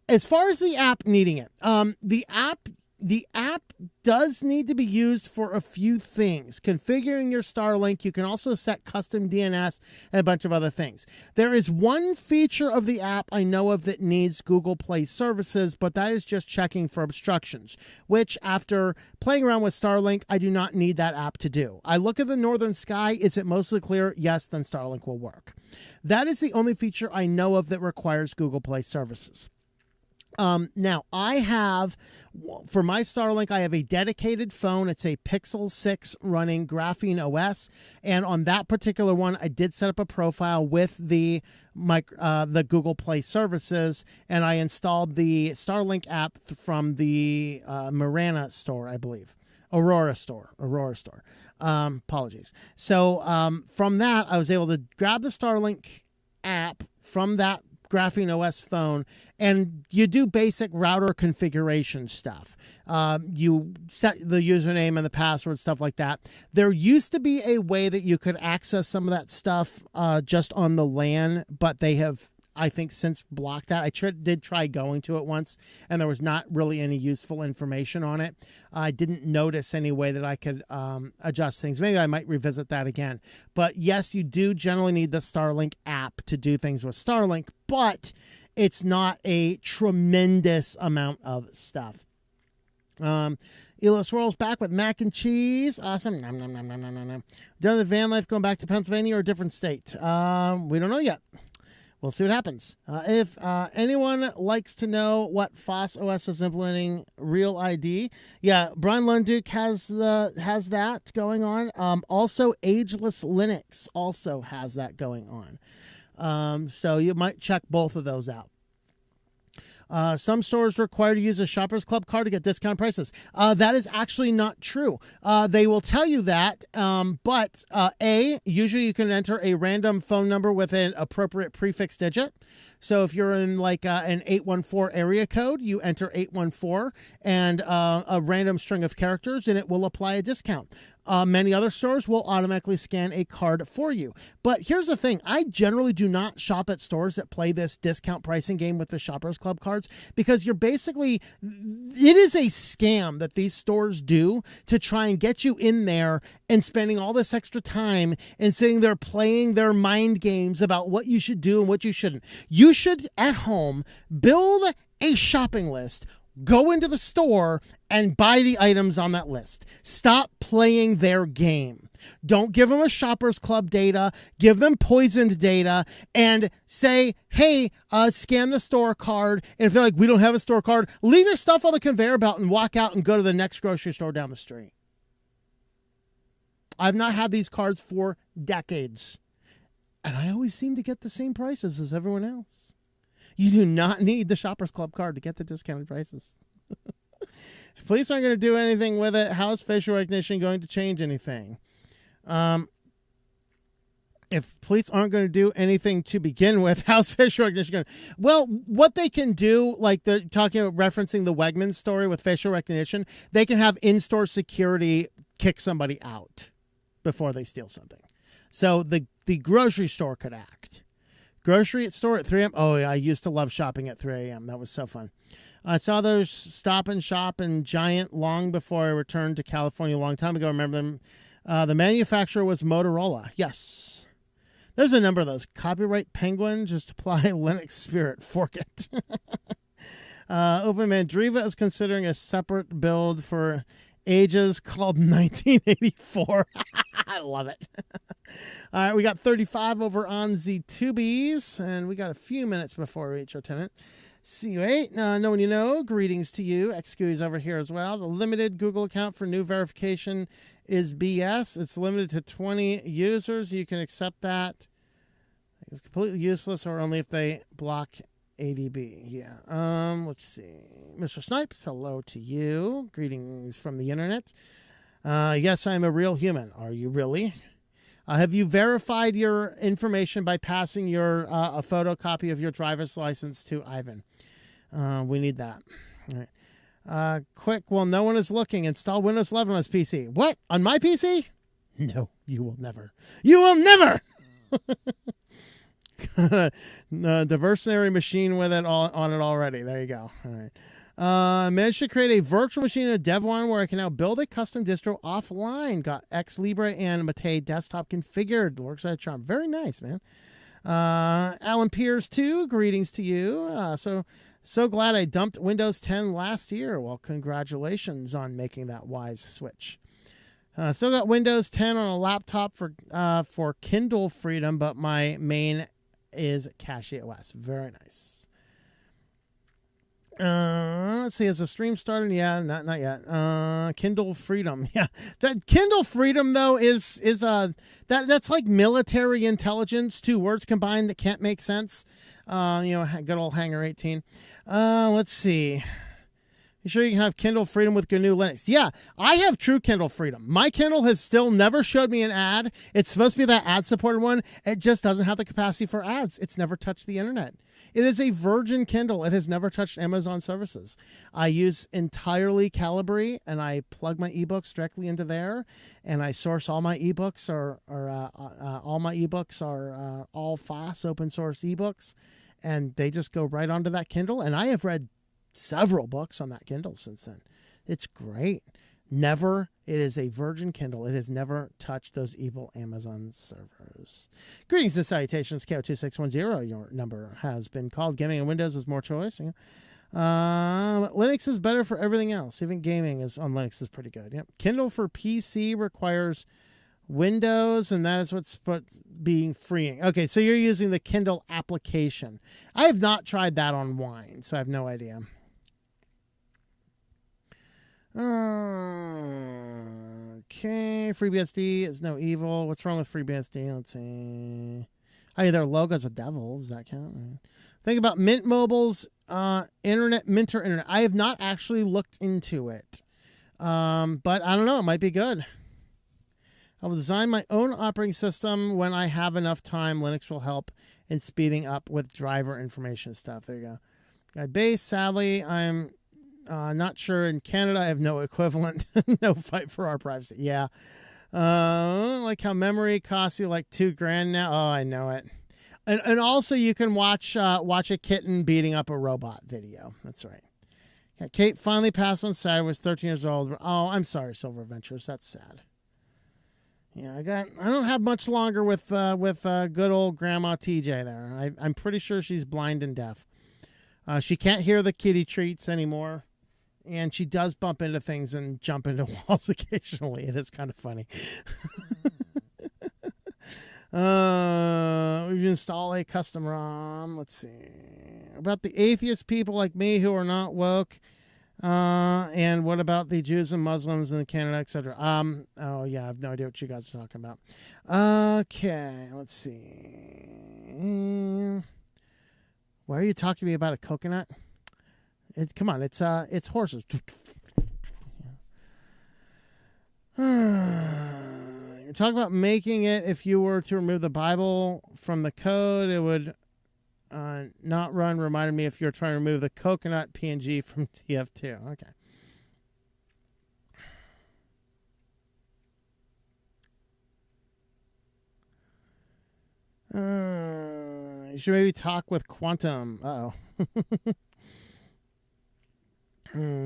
as far as the app needing it, the app does need to be used for a few things. Configuring your Starlink, you can also set custom DNS and a bunch of other things. There is one feature of the app I know of that needs Google Play services, but that is just checking for obstructions, which after playing around with Starlink, I do not need that app to do. I look at the northern sky. Is it mostly clear? Yes, then Starlink will work. That is the only feature I know of that requires Google Play services. Now, I have, for my Starlink, I have a dedicated phone. It's a Pixel 6 running Graphene OS. And on that particular one, I did set up a profile with the Google Play services, and I installed the Starlink app from the Marana store, I believe. Aurora store. Apologies. So from that, I was able to grab the Starlink app from that Graphene OS phone, and you do basic router configuration stuff. You set the username and the password, stuff like that. There used to be a way that you could access some of that stuff just on the LAN, but they have, I think, since blocked that. I did try going to it once, and there was not really any useful information on it. I didn't notice any way that I could adjust things. Maybe I might revisit that again. But yes, you do generally need the Starlink app to do things with Starlink, but it's not a tremendous amount of stuff. Elo Swirl's back with mac and cheese. Awesome. Nom, nom, nom, nom, nom, nom. Done the van life going back to Pennsylvania or a different state? We don't know yet. We'll see what happens. If anyone likes to know what FOSS OS is implementing Real ID, yeah, Brian Lunduke has that going on. Also, Ageless Linux also has that going on. So you might check both of those out. Some stores require to use a Shoppers Club card to get discounted prices. That is actually not true. They will tell you that, but usually you can enter a random phone number with an appropriate prefix digit. So if you're in like an 814 area code, you enter 814 and a random string of characters, and it will apply a discount. Many other stores will automatically scan a card for you. But here's the thing. I generally do not shop at stores that play this discount pricing game with the Shoppers Club cards, because you're basically, it is a scam that these stores do to try and get you in there and spending all this extra time and sitting there playing their mind games about what you should do and what you shouldn't. You should, at home, build a shopping list, go into the store and buy the items on that list. Stop playing their game. Don't give them a Shoppers Club data. Give them poisoned data and say, hey, scan the store card. And if they're like, we don't have a store card, leave your stuff on the conveyor belt and walk out and go to the next grocery store down the street. I've not had these cards for decades, and I always seem to get the same prices as everyone else. You do not need the Shoppers Club card to get the discounted prices. If police aren't going to do anything with it, how is facial recognition going to change anything? If police aren't going to do anything to begin with, how's facial recognition going to... Well, what they can do, like they're talking about referencing the Wegmans story with facial recognition, they can have in-store security kick somebody out before they steal something. So the grocery store could act. Grocery store at 3 a.m. Oh, yeah, I used to love shopping at 3 a.m. That was so fun. I saw those Stop and Shop and Giant long before I returned to California a long time ago. I remember them. The manufacturer was Motorola. Yes. There's a number of those. Copyright Penguin. Just apply Linux Spirit. Fork it. Open Mandriva is considering a separate build for ages called 1984. I love it. All right, we got 35 over on ZTubies, and we got a few minutes before we reach our tenant. C8, know when you know, greetings to you. XQ's over here as well. The limited Google account for new verification is BS. It's limited to 20 users. You can accept that. It's completely useless, or only if they block ADB. Yeah. Let's see. Mr. Snipes, hello to you. Greetings from the internet. Yes, I'm a real human. Are you really? Have you verified your information by passing your a photocopy of your driver's license to Ivan? We need that. All right. Quick, while no one is looking, install Windows 11 on his PC. What? On my PC? No, you will never. You will never! Diversionary machine with it on it already. There you go. All right. Managed to create a virtual machine in a dev one where I can now build a custom distro offline. Got X Libre and Mate desktop configured. Works out a charm. Very nice, man. Alan Pierce too. Greetings to you. So glad I dumped Windows 10 last year. Well, congratulations on making that wise switch. Still got Windows 10 on a laptop for Kindle freedom, but my main is Cache OS. Very nice. Let's see, has the stream started? Yeah, not yet. Kindle freedom. Yeah. That Kindle freedom though is that's like military intelligence, two words combined that can't make sense. Good old Hanger 18. Let's see. You sure you can have Kindle freedom with GNU Linux? Yeah, I have true Kindle freedom. My Kindle has still never showed me an ad. It's supposed to be that ad-supported one. It just doesn't have the capacity for ads. It's never touched the internet. It is a virgin Kindle. It has never touched Amazon services. I use entirely Calibri, and I plug my ebooks directly into there, and I source all my ebooks, all FOSS open source ebooks, and they just go right onto that Kindle. And I have read several books on that Kindle since then. It's great. It is a virgin Kindle. It has never touched those evil Amazon servers. Greetings and salutations, KO2610. Your number has been called. Gaming on Windows is more choice. Linux is better for everything else. Even gaming on Linux is pretty good. Yep. Kindle for PC requires Windows, and that is what's being freeing. Okay, so you're using the Kindle application. I have not tried that on Wine, so I have no idea. Okay, FreeBSD is no evil. What's wrong with FreeBSD? Let's see. Oh, their logo's a devil. Does that count? Think about Mint Mobile's Minter Internet. I have not actually looked into it, but I don't know. It might be good. I will design my own operating system when I have enough time. Linux will help in speeding up with driver information stuff. There you go. Base, sadly, I'm not sure in Canada. I have no equivalent. No fight for our privacy. Yeah. Like how memory costs you like $2,000 now. Oh, I know it. And also you can watch a kitten beating up a robot video. That's right. Yeah, Kate finally passed on Saturday, was 13 years old. Oh, I'm sorry, Silver Adventures. That's sad. Yeah, I don't have much longer with good old Grandma TJ there. I'm pretty sure she's blind and deaf. She can't hear the kitty treats anymore. And she does bump into things and jump into walls occasionally. It is kind of funny. We've installed a custom ROM. Let's see. About the atheist people like me who are not woke. And what about the Jews and Muslims in Canada, etc.? Oh, yeah, I have no idea what you guys are talking about. Okay, let's see. Why are you talking to me about a coconut? Come on, it's horses. You're talking about making it. If you were to remove the Bible from the code, it would not run. Reminded me if you're trying to remove the coconut PNG from TF2. Okay. You should maybe talk with Quantum. Uh-oh.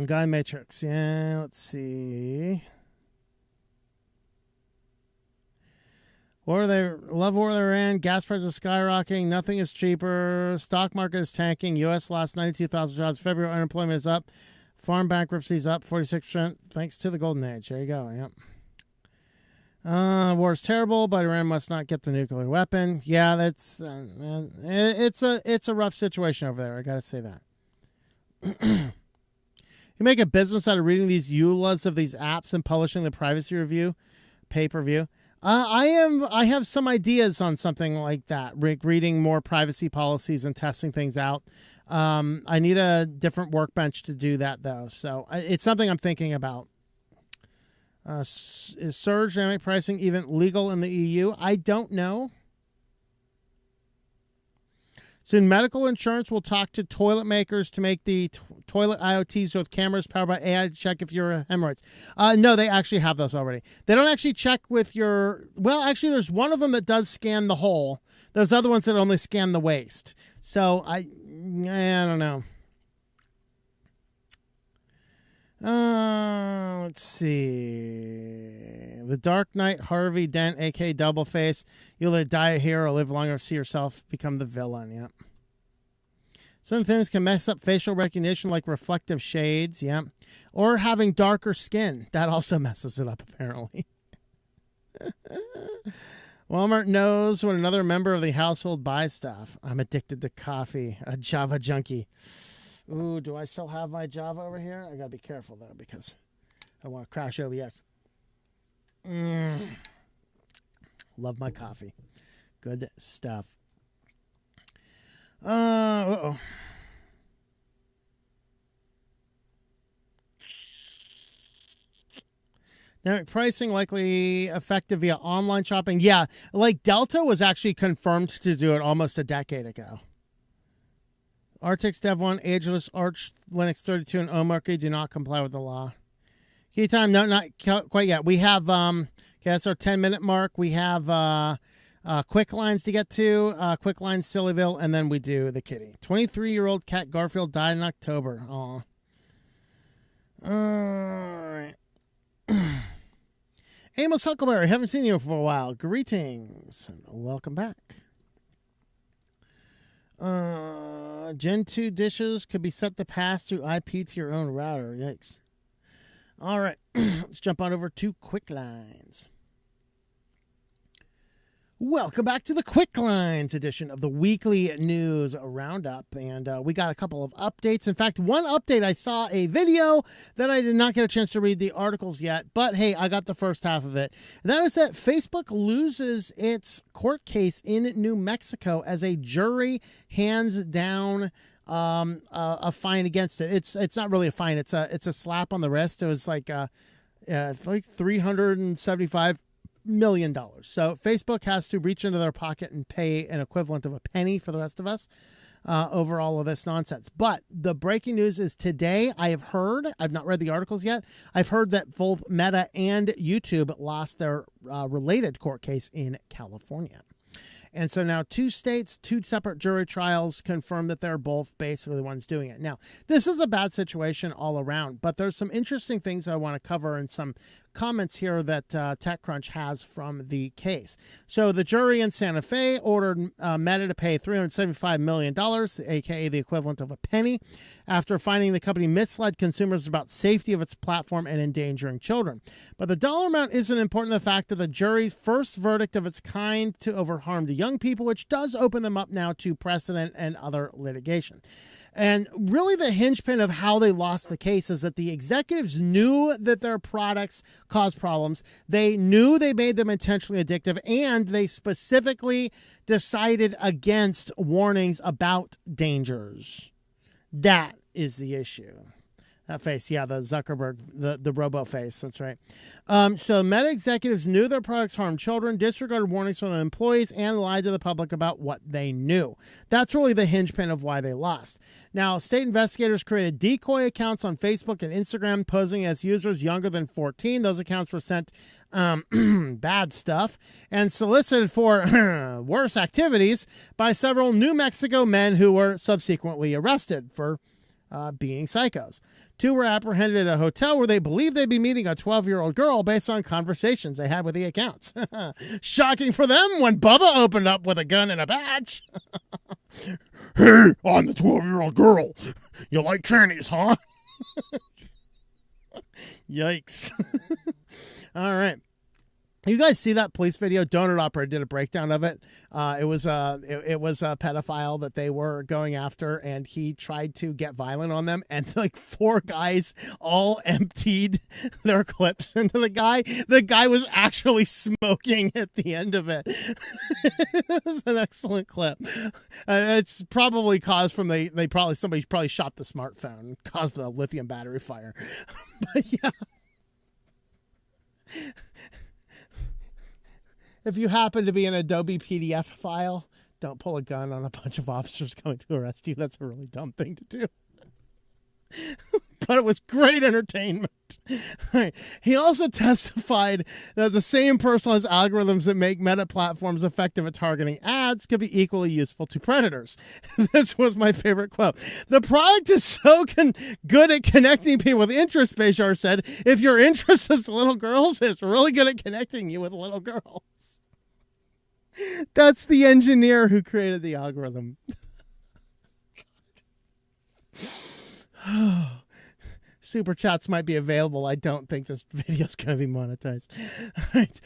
Guy Matrix. Yeah, let's see. War they love war they're in. Gas prices skyrocketing. Nothing is cheaper. Stock market is tanking. U.S. lost 92,000 jobs. February unemployment is up. Farm bankruptcies up 46%. Thanks to the golden age. There you go. Yep. War is terrible, but Iran must not get the nuclear weapon. Yeah, that's it's a rough situation over there. I gotta say that. You make a business out of reading these EULAs of these apps and publishing the privacy review, pay-per-view. I have some ideas on something like that. Reading more privacy policies and testing things out. I need a different workbench to do that though, so it's something I'm thinking about. Is surge dynamic pricing even legal in the EU? I don't know. Soon, medical insurance will talk to toilet makers to make the toilet IoTs with cameras powered by AI to check if you're hemorrhoids. No, they actually have those already. They don't actually check with your... Well, actually, there's one of them that does scan the hole. There's other ones that only scan the waste. So, I don't know. Let's see. The Dark Knight, Harvey Dent, a.k.a. Doubleface. You'll either die a hero or live longer to see yourself become the villain. Yep. Some things can mess up facial recognition, like reflective shades. Yep. Or having darker skin. That also messes it up, apparently. Walmart knows when another member of the household buys stuff. I'm addicted to coffee. A Java junkie. Ooh, do I still have my Java over here? I gotta be careful though, because I don't want to crash OBS. Love my coffee. Good stuff. Uh-oh. Now, pricing likely effective via online shopping. Yeah, like Delta was actually confirmed to do it almost a decade ago. Artix Dev 1, Ageless, Arch, Linux 32, and Omarchy do not comply with the law. Key time, no, not quite yet. We have, okay, that's our 10-minute mark. We have QuickLines to get to, QuickLines, SillyVille, and then we do the kitty. 23-year-old cat Garfield died in October. Aw. All right. Amos Huckleberry, haven't seen you for a while. Greetings, and welcome back. Gen 2 dishes could be set to pass through IP to your own router. Yikes. All right, let's jump on over to QuickLines. Welcome back to the QuickLines edition of the weekly news roundup. And we got a couple of updates. In fact, one update, I saw a video that I did not get a chance to read the articles yet. But hey, I got the first half of it. And that is that Facebook loses its court case in New Mexico as a jury hands down a fine against it. It's not really a fine. It's a slap on the wrist. It was like $375 million. So Facebook has to reach into their pocket and pay an equivalent of a penny for the rest of us over all of this nonsense. But the breaking news is today I've not read the articles yet, I've heard that both Meta and YouTube lost their related court case in California. And so now 2 states, 2 separate jury trials confirm that they're both basically the ones doing it. Now, this is a bad situation all around, but there's some interesting things I want to cover and some comments here that TechCrunch has from the case. So the jury in Santa Fe ordered Meta to pay $375 million, aka the equivalent of a penny, after finding the company misled consumers about safety of its platform and endangering children. But the dollar amount isn't important. The fact that the jury's first verdict of its kind over harm to young people, which does open them up now to precedent and other litigation. And really the hinge pin of how they lost the case is that the executives knew that their products caused problems. They knew they made them intentionally addictive, and they specifically decided against warnings about dangers. That is the issue. That face, yeah, the Zuckerberg, the robo face, that's right. So Meta executives knew their products harmed children, disregarded warnings from the employees, and lied to the public about what they knew. That's really the hinge pin of why they lost. Now, state investigators created decoy accounts on Facebook and Instagram, posing as users younger than 14. Those accounts were sent bad stuff and solicited for worse activities by several New Mexico men who were subsequently arrested for being psychos. 2 were apprehended at a hotel where they believed they'd be meeting a 12-year-old girl based on conversations they had with the accounts. Shocking for them when Bubba opened up with a gun and a badge. Hey, I'm the 12-year-old girl. You like trannies, huh? Yikes. All right. You guys see that police video? Donut Opera did a breakdown of it. It was a pedophile that they were going after, and he tried to get violent on them, and like 4 guys all emptied their clips into the guy. The guy was actually smoking at the end of it. It was an excellent clip. It's probably caused from somebody probably shot the smartphone and caused the lithium battery fire. But yeah. If you happen to be an Adobe PDF file, don't pull a gun on a bunch of officers coming to arrest you. That's a really dumb thing to do. But it was great entertainment. All right. He also testified that the same personalized algorithms that make Meta platforms effective at targeting ads could be equally useful to predators. This was my favorite quote. The product is so good at connecting people with interest, Bashar said. If your interest is little girls, it's really good at connecting you with little girls. That's the engineer who created the algorithm. Super chats might be available. I don't think this video is going to be monetized. Right.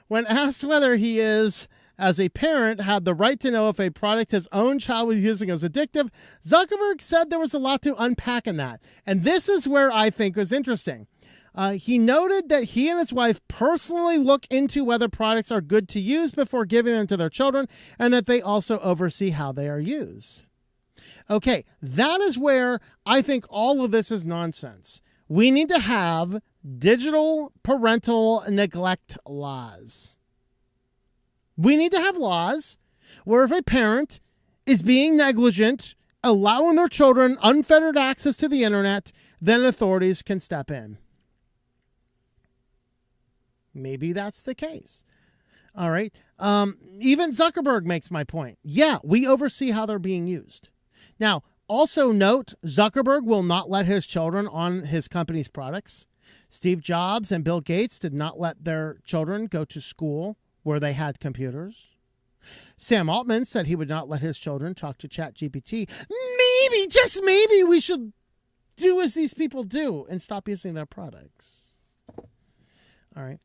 When asked whether he is, as a parent, had the right to know if a product his own child was using was addictive, Zuckerberg said there was a lot to unpack in that. And this is where I think was interesting. He noted that he and his wife personally look into whether products are good to use before giving them to their children, and that they also oversee how they are used. Okay, that is where I think all of this is nonsense. We need to have digital parental neglect laws. We need to have laws where if a parent is being negligent, allowing their children unfettered access to the internet, then authorities can step in. Maybe that's the case. All right. Even Zuckerberg makes my point. Yeah, we oversee how they're being used. Now, also note, Zuckerberg will not let his children on his company's products. Steve Jobs and Bill Gates did not let their children go to school where they had computers. Sam Altman said he would not let his children talk to ChatGPT. Maybe, just maybe, we should do as these people do and stop using their products. All right.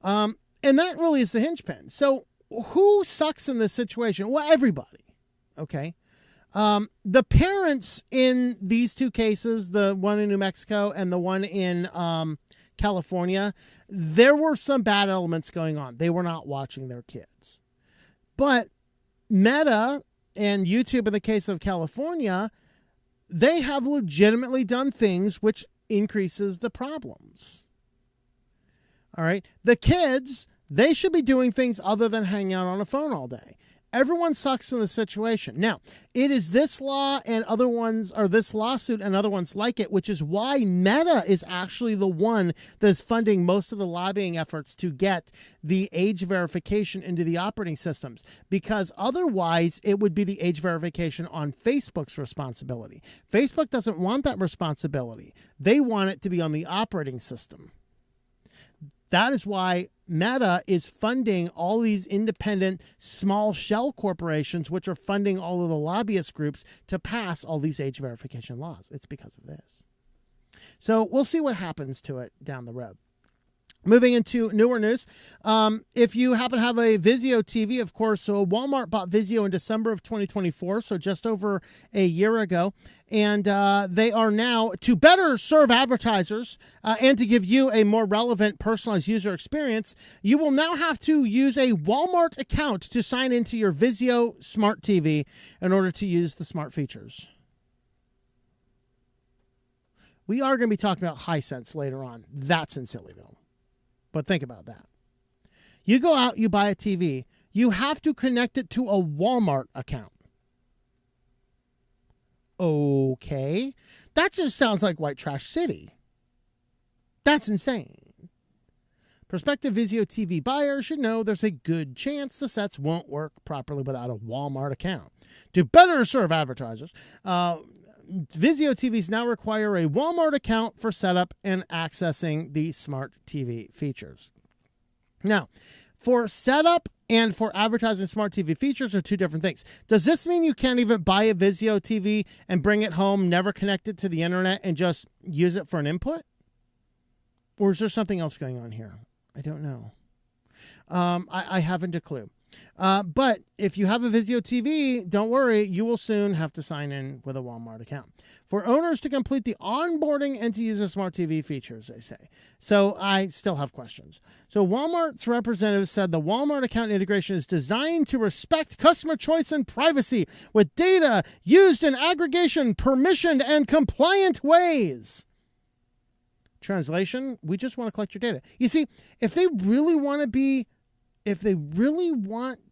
And that really is the hinge pin. So who sucks in this situation? Well, everybody. Okay. The parents in these 2 cases, the one in New Mexico and the one in California, there were some bad elements going on. They were not watching their kids. But Meta and YouTube, in the case of California, they have legitimately done things which increases the problems. All right. The kids, they should be doing things other than hanging out on a phone all day. Everyone sucks in the situation. Now, it is this law and other ones, or this lawsuit and other ones like it, which is why Meta is actually the one that's funding most of the lobbying efforts to get the age verification into the operating systems, because otherwise it would be the age verification on Facebook's responsibility. Facebook doesn't want that responsibility. They want it to be on the operating system. That is why Meta is funding all these independent small shell corporations, which are funding all of the lobbyist groups to pass all these age verification laws. It's because of this. So we'll see what happens to it down the road. Moving into newer news, if you happen to have a Vizio TV, of course, so Walmart bought Vizio in December of 2024, so just over a year ago, and they are now, to better serve advertisers and to give you a more relevant, personalized user experience, you will now have to use a Walmart account to sign into your Vizio Smart TV in order to use the smart features. We are going to be talking about Hisense later on. That's in SillyVille. But think about that. You go out, you buy a TV, you have to connect it to a Walmart account. Okay. That just sounds like white trash city. That's insane. Prospective Vizio TV buyers should know there's a good chance the sets won't work properly without a Walmart account. To better serve advertisers, Vizio TVs now require a Walmart account for setup and accessing the smart TV features. Now, for setup and for advertising smart TV features are two different things. Does this mean you can't even buy a Vizio TV and bring it home, never connect it to the internet, and just use it for an input? Or is there something else going on here? I don't know. I haven't a clue. But if you have a Vizio TV, don't worry, you will soon have to sign in with a Walmart account. For owners to complete the onboarding and to use the smart TV features, they say. So I still have questions. So Walmart's representative said the Walmart account integration is designed to respect customer choice and privacy with data used in aggregation, permissioned, and compliant ways. Translation, we just want to collect your data. You see, if they really want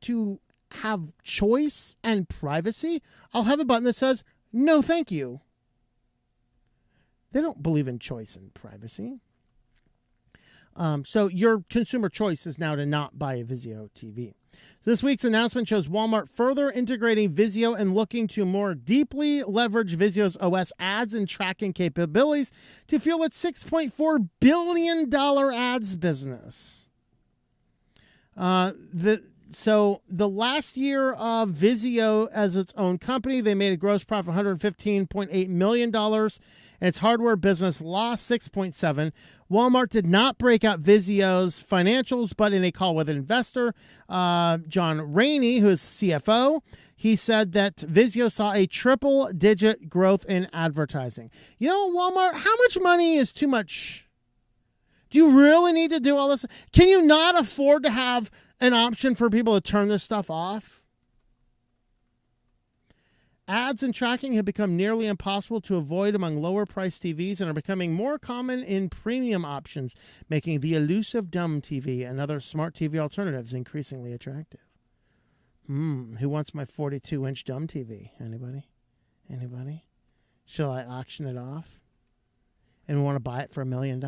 to have choice and privacy, I'll have a button that says, no, thank you. They don't believe in choice and privacy. So your consumer choice is now to not buy a Vizio TV. So this week's announcement shows Walmart further integrating Vizio and looking to more deeply leverage Vizio's OS ads and tracking capabilities to fuel its $6.4 billion ads business. So the last year of Vizio as its own company, they made a gross profit of $115.8 million, and its hardware business lost $6.7 million. Walmart did not break out Vizio's financials, but in a call with an investor, John Rainey, who is CFO, he said that Vizio saw a triple-digit growth in advertising. You know, Walmart, how much money is too much? Do you really need to do all this? Can you not afford to have an option for people to turn this stuff off? Ads and tracking have become nearly impossible to avoid among lower-priced TVs and are becoming more common in premium options, making the elusive dumb TV and other smart TV alternatives increasingly attractive. Who wants my 42-inch dumb TV? Anybody? Anybody? Shall I auction it off? And we want to buy it for $1 million?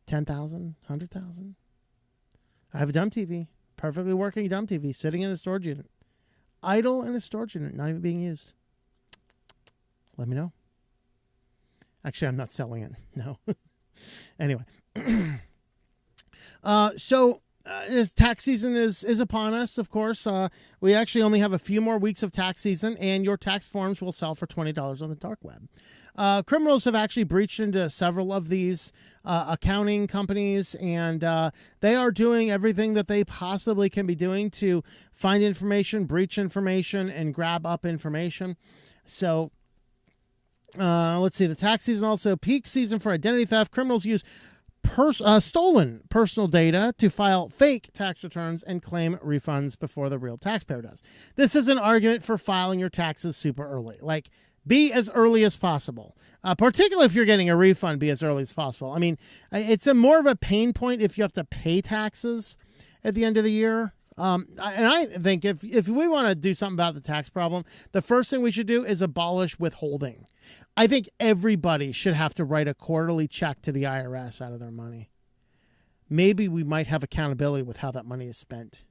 10,000, 100,000. I have a dumb TV, perfectly working dumb TV, sitting in a storage unit, idle in a storage unit, not even being used. Let me know. Actually, I'm not selling it. No. Anyway, so tax season is upon us. Of course, we actually only have a few more weeks of tax season, and your tax forms will sell for $20 on the dark web. Criminals have actually breached into several of these accounting companies, and they are doing everything that they possibly can be doing to find information, breach information, and grab up information. So let's see. The tax season also peak season for identity theft. Criminals use stolen personal data to file fake tax returns and claim refunds before the real taxpayer does. This is an argument for filing your taxes super early. Like, be as early as possible. Particularly if you're getting a refund, be as early as possible. I mean, it's more of a pain point if you have to pay taxes at the end of the year. And I think if we want to do something about the tax problem, the first thing we should do is abolish withholding. I think everybody should have to write a quarterly check to the IRS out of their money. Maybe we might have accountability with how that money is spent.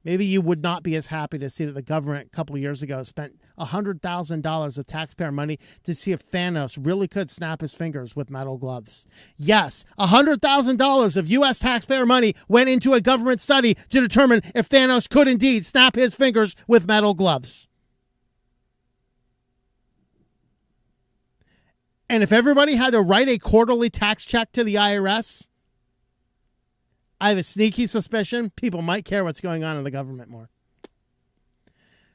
Maybe you would not be as happy to see that the government a couple of years ago spent $100,000 of taxpayer money to see if Thanos really could snap his fingers with metal gloves. Yes, $100,000 of U.S. taxpayer money went into a government study to determine if Thanos could indeed snap his fingers with metal gloves. And if everybody had to write a quarterly tax check to the IRS, I have a sneaky suspicion people might care what's going on in the government more.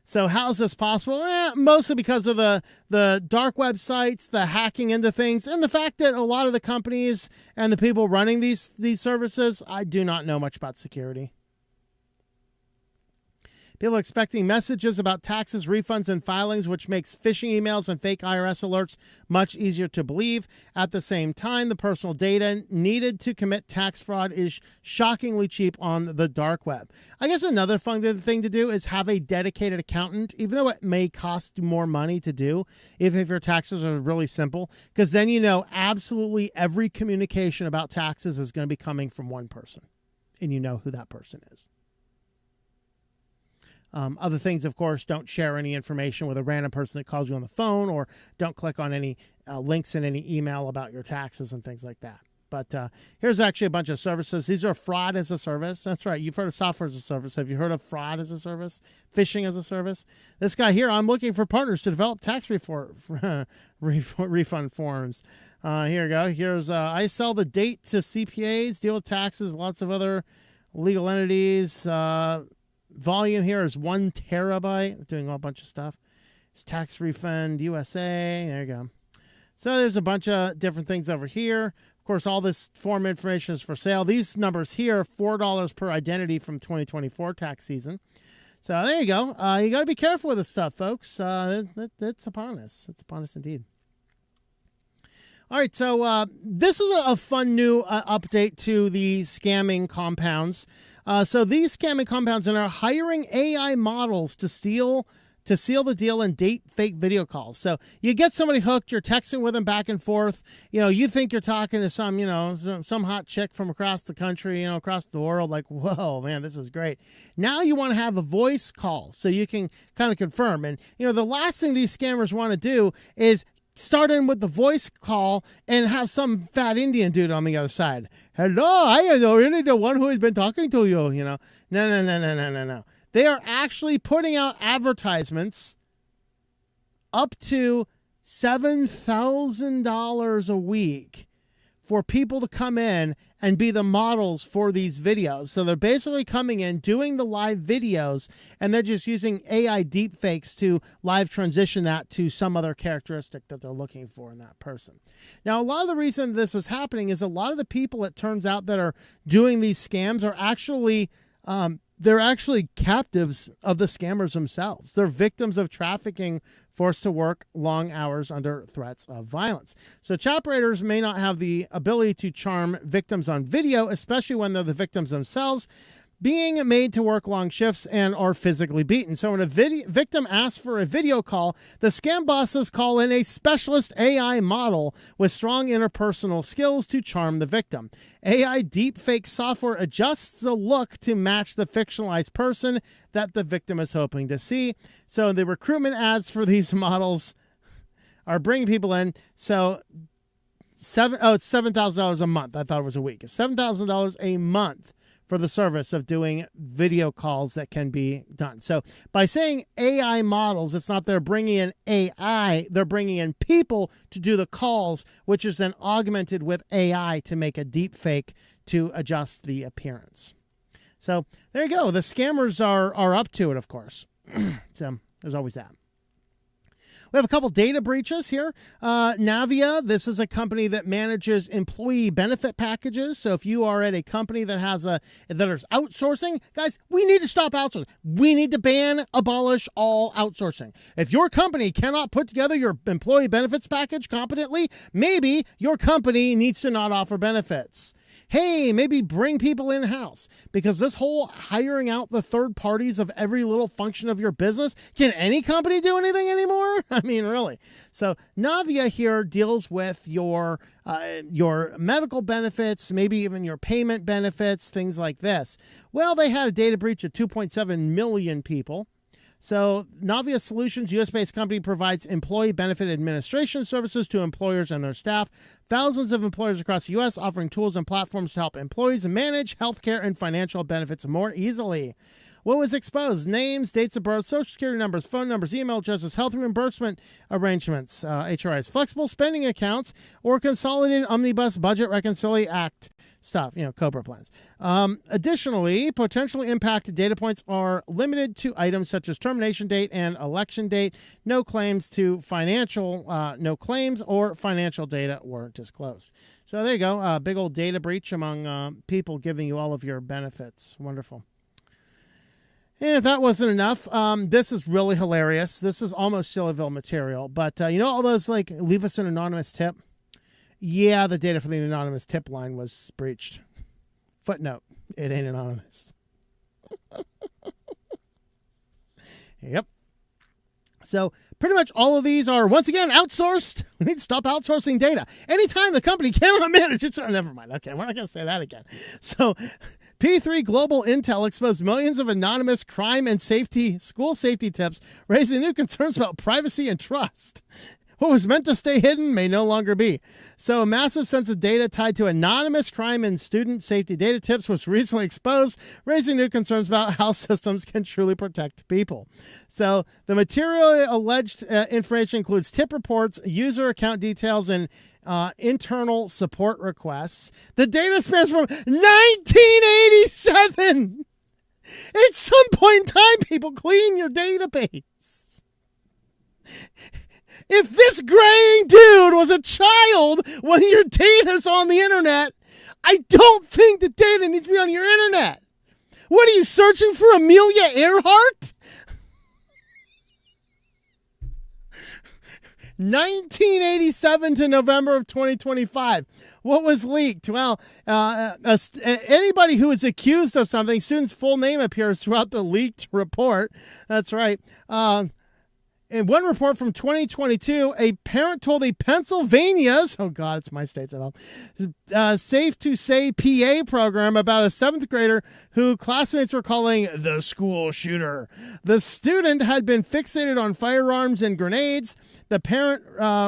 So how is this possible? Mostly because of the dark websites, the hacking into things, and the fact that a lot of the companies and the people running these services, I do not know much about security. People are expecting messages about taxes, refunds, and filings, which makes phishing emails and fake IRS alerts much easier to believe. At the same time, the personal data needed to commit tax fraud is shockingly cheap on the dark web. I guess another fun thing to do is have a dedicated accountant, even though it may cost more money to do, even if your taxes are really simple, because then you know absolutely every communication about taxes is going to be coming from one person, and you know who that person is. Other things, of course, don't share any information with a random person that calls you on the phone, or don't click on any links in any email about your taxes and things like that. But here's actually a bunch of services. These are fraud as a service. That's right. You've heard of software as a service. Have you heard of fraud as a service? Phishing as a service? This guy here, I'm looking for partners to develop tax refund forms. Here we go. Here's I sell the date to CPAs, deal with taxes, lots of other legal entities. Volume here is 1 terabyte, doing a whole bunch of stuff. It's tax refund USA. There you go. So there's a bunch of different things over here. Of course, all this form information is for sale. These numbers here, $4 per identity from 2024 tax season. So there you go. You got to be careful with this stuff, folks. It's upon us. It's upon us indeed. All right, so this is a fun new update to the scamming compounds. So these scamming compounds are hiring AI models to seal the deal and date fake video calls. So you get somebody hooked, you're texting with them back and forth. You know, you think you're talking to some hot chick from across the country, across the world. Like, whoa, man, this is great. Now you want to have a voice call so you can kind of confirm. And, the last thing these scammers want to do is start in with the voice call and have some fat Indian dude on the other side. Hello, I am really the one who has been talking to you, No. They are actually putting out advertisements up to $7,000 a week for people to come in and be the models for these videos. So they're basically coming in, doing the live videos, and they're just using AI deepfakes to live transition that to some other characteristic that they're looking for in that person. Now, a lot of the reason this is happening is a lot of the people, it turns out, that are doing these scams are actually they're actually captives of the scammers themselves. They're victims of trafficking, forced to work long hours under threats of violence. So chat operators may not have the ability to charm victims on video, especially when they're the victims themselves, being made to work long shifts and are physically beaten. So when a victim asks for a video call, the scam bosses call in a specialist AI model with strong interpersonal skills to charm the victim. AI deepfake software adjusts the look to match the fictionalized person that the victim is hoping to see. So the recruitment ads for these models are bringing people in. So it's $7,000 a month. I thought it was a week. $7,000 a month for the service of doing video calls that can be done. So by saying AI models, it's not they're bringing in AI, they're bringing in people to do the calls, which is then augmented with AI to make a deep fake to adjust the appearance. So there you go. The scammers are up to it, of course. So there's always that. We have a couple data breaches here. Navia, this is a company that manages employee benefit packages. So if you are at a company that is outsourcing, guys, we need to stop outsourcing. We need to abolish all outsourcing. If your company cannot put together your employee benefits package competently, maybe your company needs to not offer benefits. Hey, maybe bring people in-house, because this whole hiring out the third parties of every little function of your business, can any company do anything anymore? I mean, really. So Navia here deals with your medical benefits, maybe even your payment benefits, things like this. Well, they had a data breach of 2.7 million people. So Navia Solutions, US-based company, provides employee benefit administration services to employers and their staff. Thousands of employers across the U.S. offering tools and platforms to help employees manage healthcare and financial benefits more easily. What was exposed? Names, dates of birth, social security numbers, phone numbers, email addresses, health reimbursement arrangements, HRIs, flexible spending accounts, or consolidated omnibus budget reconciliation act stuff, COBRA plans. Additionally, potentially impacted data points are limited to items such as termination date and election date. No claims or financial data were disclosed. So there you go. Big old data breach among people giving you all of your benefits. Wonderful. And if that wasn't enough, this is really hilarious. This is almost SillyVille material. But all those, leave us an anonymous tip? Yeah, the data for the anonymous tip line was breached. Footnote, it ain't anonymous. Yep. So pretty much all of these are, once again, outsourced. We need to stop outsourcing data. Anytime the company cannot manage it. Never mind. Okay, we're not going to say that again. So P3 Global Intel exposed millions of anonymous crime and school safety tips, raising new concerns about privacy and trust. What was meant to stay hidden may no longer be. So a massive sense of data tied to anonymous crime and student safety data tips was recently exposed, raising new concerns about how systems can truly protect people. So the material alleged information includes tip reports, user account details, and internal support requests. The data spans from 1987. At some point in time, people clean your database. If this graying dude was a child when your data's on the internet, I don't think the data needs to be on your internet. What are you searching for, Amelia Earhart? 1987 to November of 2025. What was leaked? Well, anybody who is accused of something, student's full name appears throughout the leaked report. That's right. In one report from 2022, a parent told a Pennsylvania's, oh God, it's my state, Safe to Say PA program about a 7th grader who classmates were calling the school shooter. The student had been fixated on firearms and grenades. The parent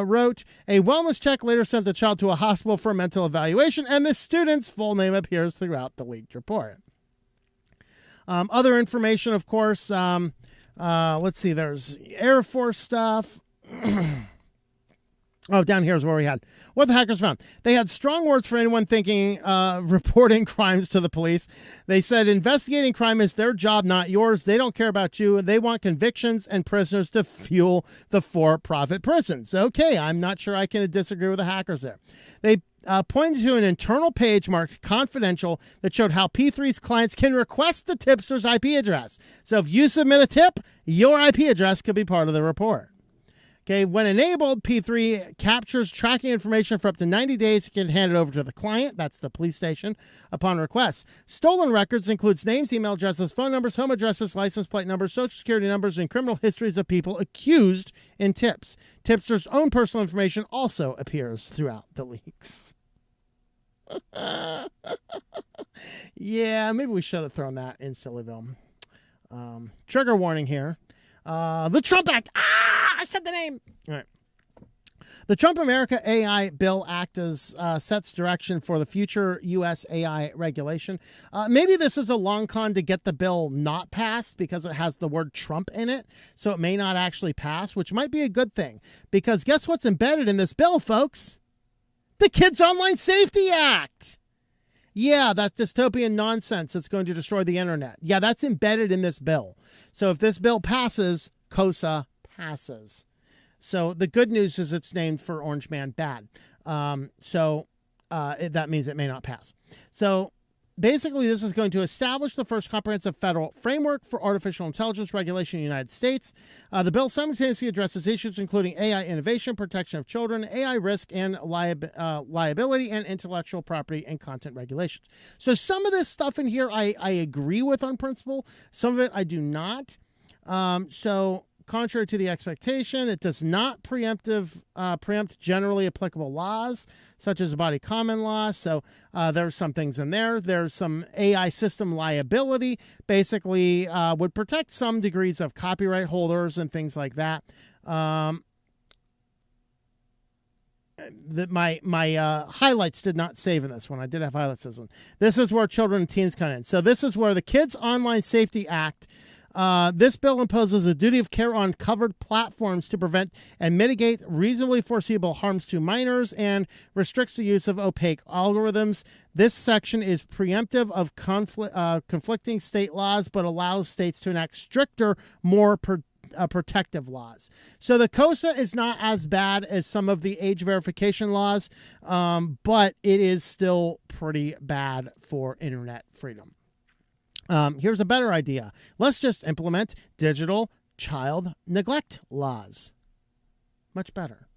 wrote, a wellness check later sent the child to a hospital for a mental evaluation, and the student's full name appears throughout the leaked report. Other information, of course, let's see, there's Air Force stuff. Oh, down here is where we had what the hackers found. They had strong words for anyone thinking reporting crimes to the police. They said investigating crime is their job, not yours. They don't care about you. They want convictions and prisoners to fuel the for-profit prisons. Okay, I'm not sure I can disagree with the hackers there. They pointed to an internal page marked confidential that showed how P3's clients can request the tipster's IP address. So if you submit a tip, your IP address could be part of the report. Okay, when enabled, P3 captures tracking information for up to 90 days. It can hand it over to the client, that's the police station, upon request. Stolen records includes names, email addresses, phone numbers, home addresses, license plate numbers, social security numbers, and criminal histories of people accused in tips. Tipster's own personal information also appears throughout the leaks. Yeah, maybe we should have thrown that in SillyVille. Trigger warning here. The Trump Act. I said the name. All right. The Trump America AI Bill Act sets direction for the future U.S. AI regulation. Maybe this is a long con to get the bill not passed because it has the word Trump in it, so it may not actually pass, which might be a good thing. Because guess what's embedded in this bill, folks? The Kids Online Safety Act. Yeah, that's dystopian nonsense. It's going to destroy the internet. Yeah, that's embedded in this bill. So if this bill passes, COSA passes. So the good news is it's named for Orange Man bad. That means it may not pass. So basically, this is going to establish the first comprehensive federal framework for artificial intelligence regulation in the United States. The bill simultaneously addresses issues including AI innovation, protection of children, AI risk and liability, and intellectual property and content regulations. So some of this stuff in here I agree with on principle. Some of it I do not. Contrary to the expectation, it does not preempt generally applicable laws, such as body common law. So there's some things in there. There's some AI system liability, basically would protect some degrees of copyright holders and things like that. My highlights did not save in this one. I did have highlights this one. This is where children and teens come in. So this is where the Kids Online Safety Act. This bill imposes a duty of care on covered platforms to prevent and mitigate reasonably foreseeable harms to minors and restricts the use of opaque algorithms. This section is preemptive of conflicting state laws, but allows states to enact stricter, more protective laws. So the COSA is not as bad as some of the age verification laws, but it is still pretty bad for internet freedom. Here's a better idea. Let's just implement digital child neglect laws. Much better.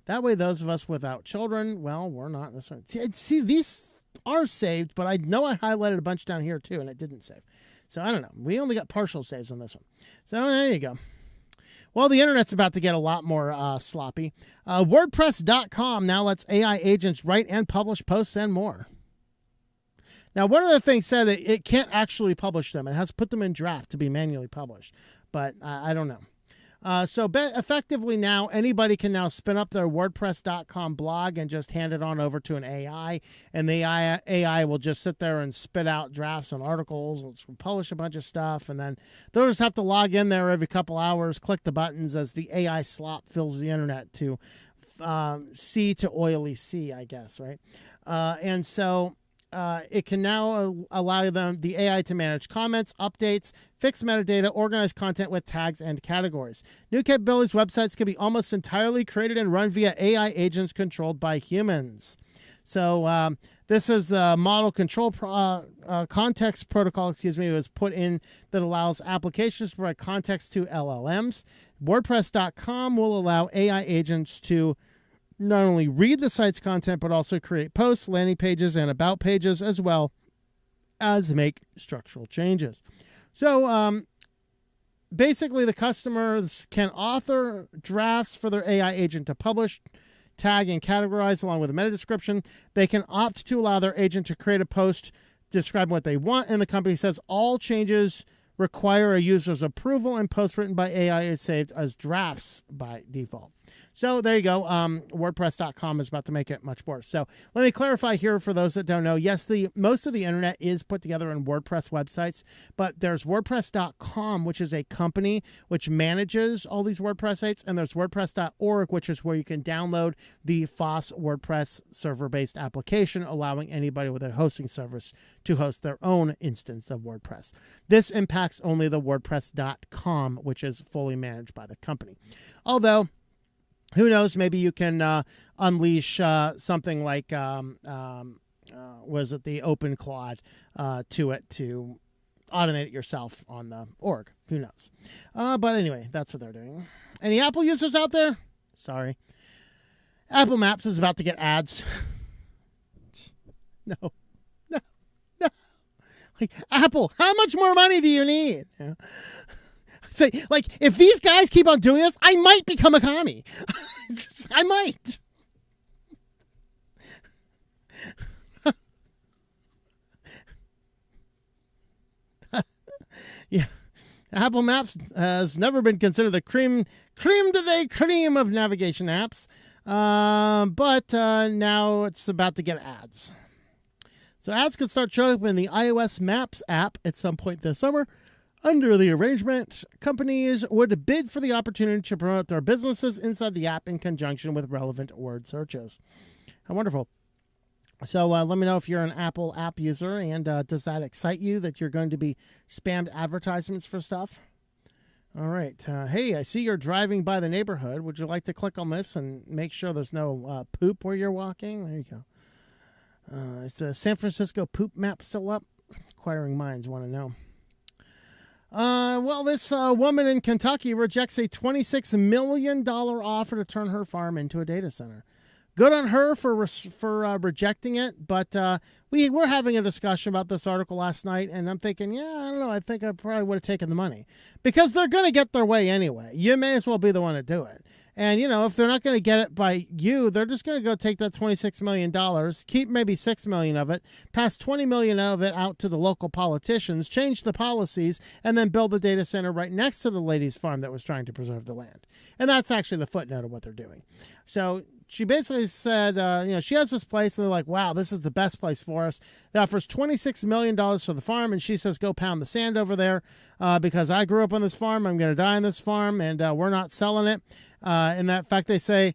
That way, those of us without children, well, we're not necessarily. See, these are saved, but I know I highlighted a bunch down here too, and it didn't save. So I don't know. We only got partial saves on this one. So there you go. Well, the internet's about to get a lot more sloppy. WordPress.com now lets AI agents write and publish posts and more. Now, one of the things said it can't actually publish them. It has to put them in draft to be manually published. But I don't know. Effectively now, anybody can now spin up their WordPress.com blog and just hand it on over to an AI. And the AI will just sit there and spit out drafts and articles. Let's publish a bunch of stuff. And then they'll just have to log in there every couple hours, click the buttons as the AI slop fills the internet to sea to oily sea, I guess, right? It can now allow the AI to manage comments, updates, fix metadata, organize content with tags and categories. New capabilities websites can be almost entirely created and run via AI agents controlled by humans. So this is the model control context protocol, was put in that allows applications to provide context to LLMs. WordPress.com will allow AI agents to not only read the site's content, but also create posts, landing pages, and about pages, as well as make structural changes. So basically, the customers can author drafts for their AI agent to publish, tag, and categorize along with a meta description. They can opt to allow their agent to create a post describing what they want, and the company says all changes require a user's approval, and posts written by AI is saved as drafts by default. So there you go. WordPress.com is about to make it much worse. So let me clarify here for those that don't know. Yes, most of the internet is put together in WordPress websites, but there's WordPress.com, which is a company which manages all these WordPress sites, and there's WordPress.org, which is where you can download the FOSS WordPress server-based application, allowing anybody with a hosting service to host their own instance of WordPress. This impacts only the WordPress.com, which is fully managed by the company. Although, who knows, maybe you can unleash something like, was it the OpenClaw to it to automate it yourself on the org. Who knows? But anyway, that's what they're doing. Any Apple users out there? Sorry. Apple Maps is about to get ads. No. Like, Apple, how much more money do you need? You know? Say, like, if these guys keep on doing this, I might become a commie. I might. Yeah. Apple Maps has never been considered the cream de la cream of navigation apps. But now it's about to get ads. So ads can start showing up in the iOS Maps app at some point this summer. Under the arrangement, companies would bid for the opportunity to promote their businesses inside the app in conjunction with relevant word searches. How wonderful. So let me know if you're an Apple app user, and does that excite you that you're going to be spammed advertisements for stuff? All right. Hey, I see you're driving by the neighborhood. Would you like to click on this and make sure there's no poop where you're walking? There you go. Is the San Francisco poop map still up? Inquiring minds want to know. Well, this woman in Kentucky rejects a $26 million offer to turn her farm into a data center. Good on her for rejecting it, but we were having a discussion about this article last night, and I'm thinking, yeah, I don't know, I think I probably would have taken the money. Because they're going to get their way anyway. You may as well be the one to do it. And, you know, if they're not going to get it by you, they're just going to go take that $26 million, keep maybe $6 million of it, pass $20 million of it out to the local politicians, change the policies, and then build a data center right next to the lady's farm that was trying to preserve the land. And that's actually the footnote of what they're doing. So she basically said, you know, she has this place, and they're like, wow, this is the best place for us. It offers $26 million for the farm, and she says, go pound the sand over there because I grew up on this farm. I'm going to die on this farm, and we're not selling it. In that fact, they say,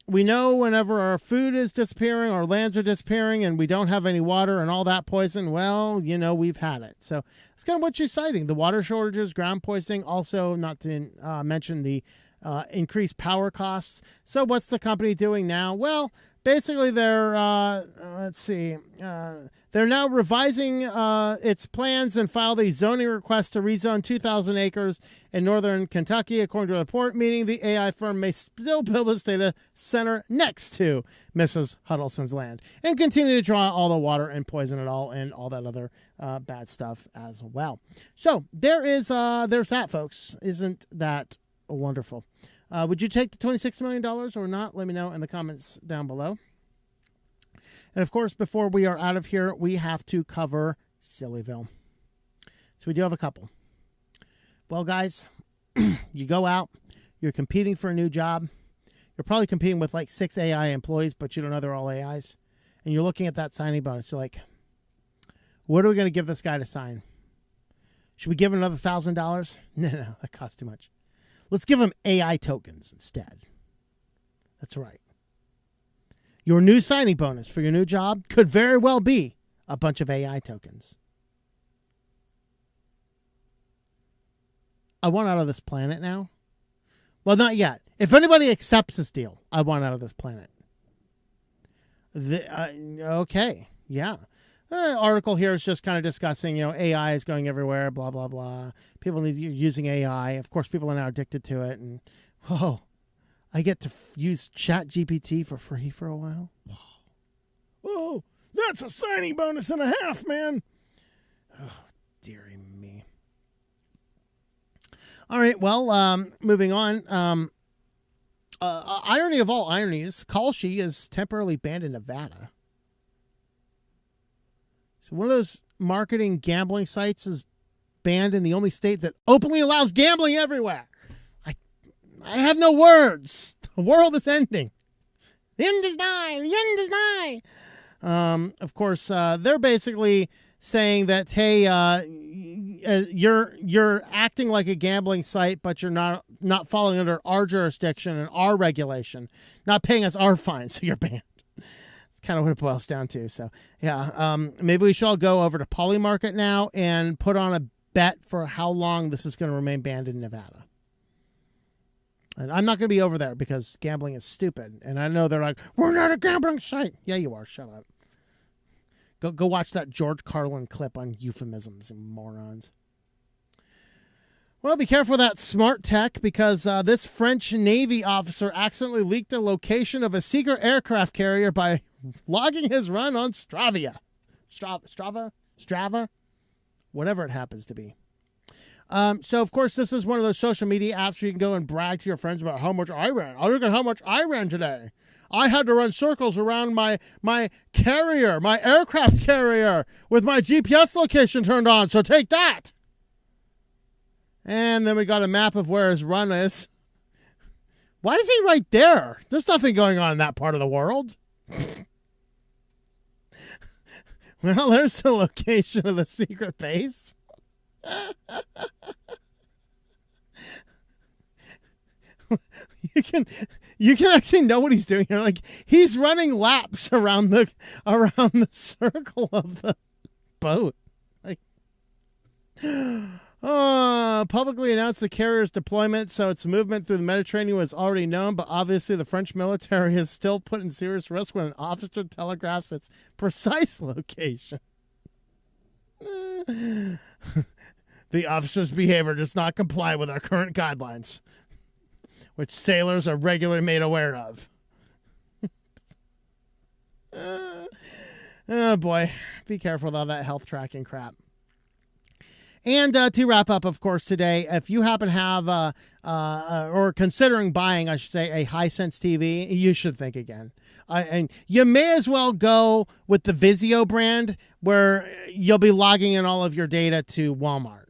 we know whenever our food is disappearing, our lands are disappearing, and we don't have any water and all that poison, well, you know, we've had it. So that's kind of what she's citing. The water shortages, ground poisoning, also not to mention the increased power costs. So what's the company doing now? Well, basically they're, they're now revising its plans and filed a zoning request to rezone 2,000 acres in northern Kentucky, according to a report, meaning the AI firm may still build its data center next to Mrs. Huddleston's land and continue to draw all the water and poison it all and all that other bad stuff as well. So there's that, folks. Isn't that wonderful? Would you take the $26 million or not? Let me know in the comments down below. And of course, before we are out of here, we have to cover SillyVille. So we do have a couple. Well, guys, you go out, you're competing for a new job. You're probably competing with like 6 AI employees, but you don't know they're all AIs. And you're looking at that signing bonus. You're like, what are we going to give this guy to sign? Should we give him another $1,000? No, that costs too much. Let's give him AI tokens instead. That's right. Your new signing bonus for your new job could very well be a bunch of AI tokens. I want out of this planet now. Well, not yet. If anybody accepts this deal, I want out of this planet. Okay. Yeah. Article here is just kind of discussing, you know, AI is going everywhere, blah, blah, blah. People need using AI. Of course, people are now addicted to it. And, whoa, I get to use ChatGPT for free for a while. Whoa, that's a signing bonus and a half, man. Oh, dearie me. All right, well, moving on. Irony of all ironies, Kalshi is temporarily banned in Nevada. So one of those marketing gambling sites is banned in the only state that openly allows gambling everywhere. I have no words. The world is ending. The end is nigh. The end is nigh. Of course, they're basically saying that, hey, you're acting like a gambling site, but you're not falling under our jurisdiction and our regulation, not paying us our fines, so you're banned. Kind of what it boils down to. So yeah, maybe we should all go over to Polymarket now and put on a bet for how long this is going to remain banned in Nevada. And I'm not going to be over there because gambling is stupid. And I know they're like, we're not a gambling site. Yeah, you are. Shut up. Go watch that George Carlin clip on euphemisms, and morons. Well, be careful with that smart tech because this French Navy officer accidentally leaked the location of a secret aircraft carrier by logging his run on Strava, whatever it happens to be. So, of course, this is one of those social media apps where you can go and brag to your friends about how much I ran. Oh, look at how much I ran today. I had to run circles around my carrier, my aircraft carrier, with my GPS location turned on. So take that. And then we got a map of where his run is. Why is he right there? There's nothing going on in that part of the world. Well, there's the location of the secret base. You can actually know what he's doing here. Like, he's running laps around the circle of the boat. Like, Publicly announced the carrier's deployment, so its movement through the Mediterranean was already known, but obviously the French military is still put in serious risk when an officer telegraphs its precise location. The officer's behavior does not comply with our current guidelines, which sailors are regularly made aware of. Oh boy, be careful with all that health tracking crap. And to wrap up, of course, today, if you happen to have, or considering buying, I should say, a Hisense TV, you should think again. And you may as well go with the Vizio brand, where you'll be logging in all of your data to Walmart.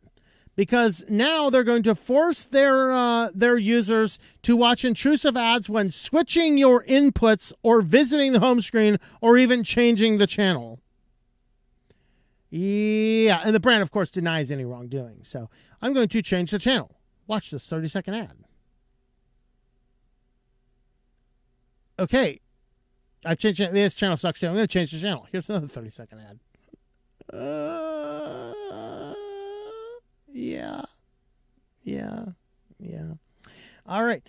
Because now they're going to force their users to watch intrusive ads when switching your inputs or visiting the home screen or even changing the channel. Yeah, and the brand, of course, denies any wrongdoing. So I'm going to change the channel. Watch this 30-second ad. Okay, I've changed it. This channel sucks too. I'm going to change the channel. Here's another 30-second ad. Yeah. All right.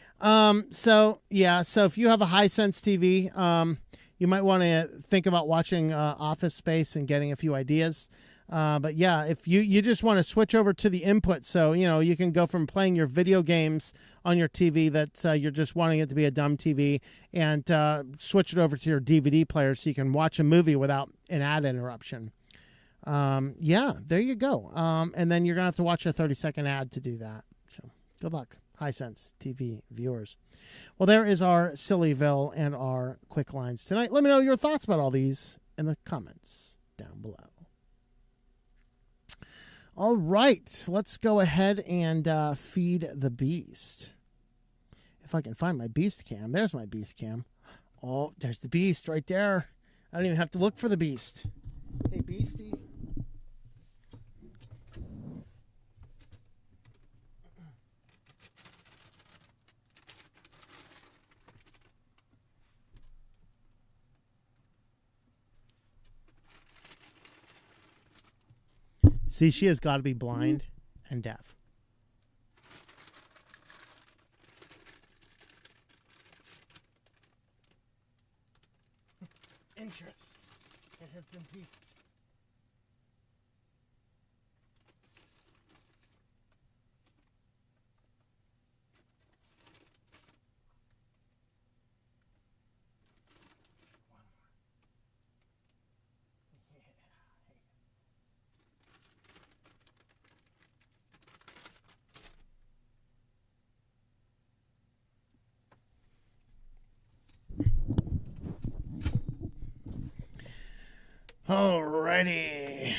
So if you have a Hisense TV, you might want to think about watching Office Space and getting a few ideas. But yeah, if you just want to switch over to the input, so you can go from playing your video games on your TV that you're just wanting it to be a dumb TV, and switch it over to your DVD player so you can watch a movie without an ad interruption. Yeah, there you go. And then you're gonna have to watch a 30-second ad to do that. So good luck, Hisense TV viewers. Well, there is our SillyVille and our QuickLines tonight. Let me know your thoughts about all these in the comments down below. All right, let's go ahead and feed the beast. If I can find my beast cam. There's my beast cam. Oh, there's the beast right there. I don't even have to look for the beast. Hey, beastie. See, she has got to be blind and deaf. Interest. It has been piqued. Alrighty.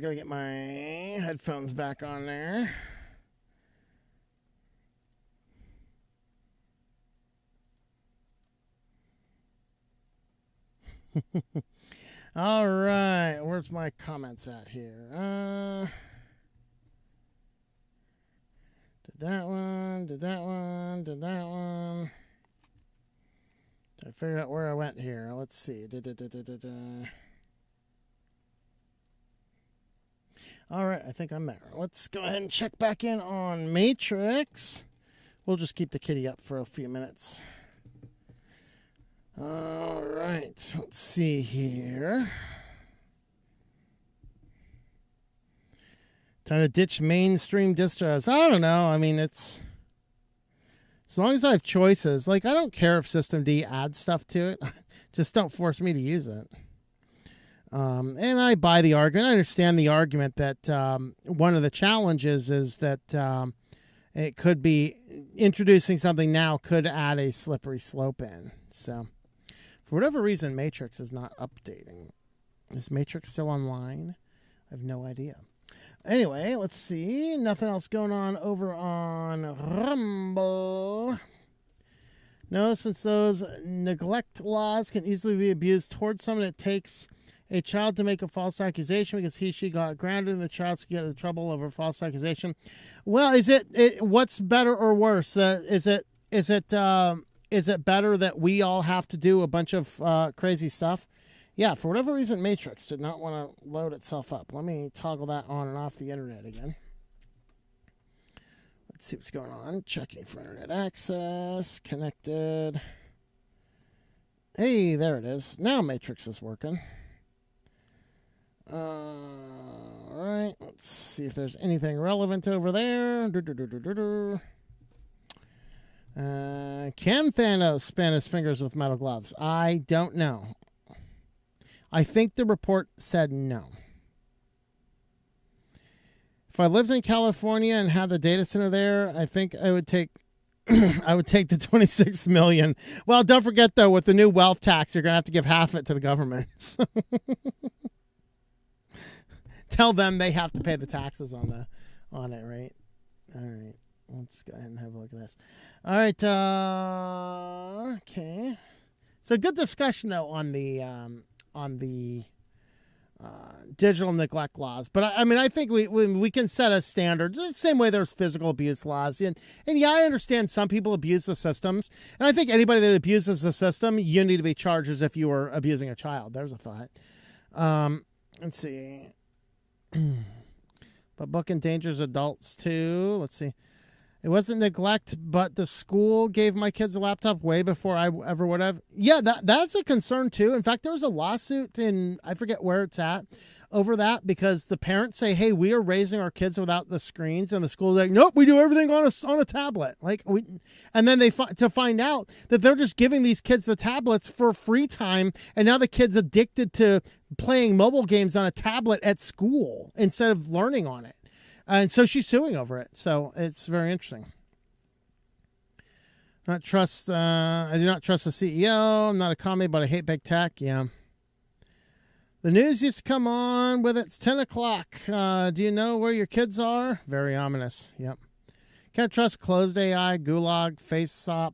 Gotta get my headphones back on there. All right, where's my comments at here? Did that one, did that one, did that one. Did I figure out where I went here? Let's see. All right, I think I'm there. Let's go ahead and check back in on Matrix. We'll just keep the kitty up for a few minutes. All right, let's see here. Time to ditch mainstream distros. I don't know. I mean, it's as long as I have choices. Like, I don't care if Systemd adds stuff to it. Just don't force me to use it. And I buy the argument. I understand the argument that one of the challenges is that it could be introducing something now could add a slippery slope in. So, for whatever reason, Matrix is not updating. Is Matrix still online? I have no idea. Anyway, let's see. Nothing else going on over on Rumble. No, since those neglect laws can easily be abused towards someone, it takes a child to make a false accusation because she got grounded and the child's get in trouble over false accusation. Well, is it what's better or worse? Is it better that we all have to do a bunch of crazy stuff? Yeah, for whatever reason, Matrix did not want to load itself up. Let me toggle that on and off the internet again. Let's see what's going on. Checking for internet access. Connected. Hey, there it is. Now Matrix is working. All right, let's see if there's anything relevant over there. Can Thanos span his fingers with metal gloves? I don't know. I think the report said no. If I lived in California and had the data center there, I think I would take I would take the 26 million. Well, don't forget though, with the new wealth tax, you're gonna have to give half it to the government. Tell them they have to pay the taxes on it, right? All right. Let's go ahead and have a look at this. All right. Okay. So good discussion though on the digital neglect laws, but I mean I think we can set a standard the same way there's physical abuse laws, and yeah, I understand some people abuse the systems, and I think anybody that abuses the system, you need to be charged as if you were abusing a child. There's a thought. Let's see. But book endangers adults too. Let's see. It wasn't neglect, but the school gave my kids a laptop way before I ever would have. Yeah, that's a concern too. In fact, there was a lawsuit in, I forget where it's at, over that, because the parents say, hey, we are raising our kids without the screens, and the school's like, nope, we do everything on a tablet. And then they find out that they're just giving these kids the tablets for free time, and now the kid's addicted to playing mobile games on a tablet at school instead of learning on it. And so she's suing over it. So it's very interesting. I do not trust the CEO. I'm not a commie, but I hate big tech. Yeah. The news used to come on with its 10 o'clock. Do you know where your kids are? Very ominous. Yep. Can't trust closed AI, Gulag, FaceSop,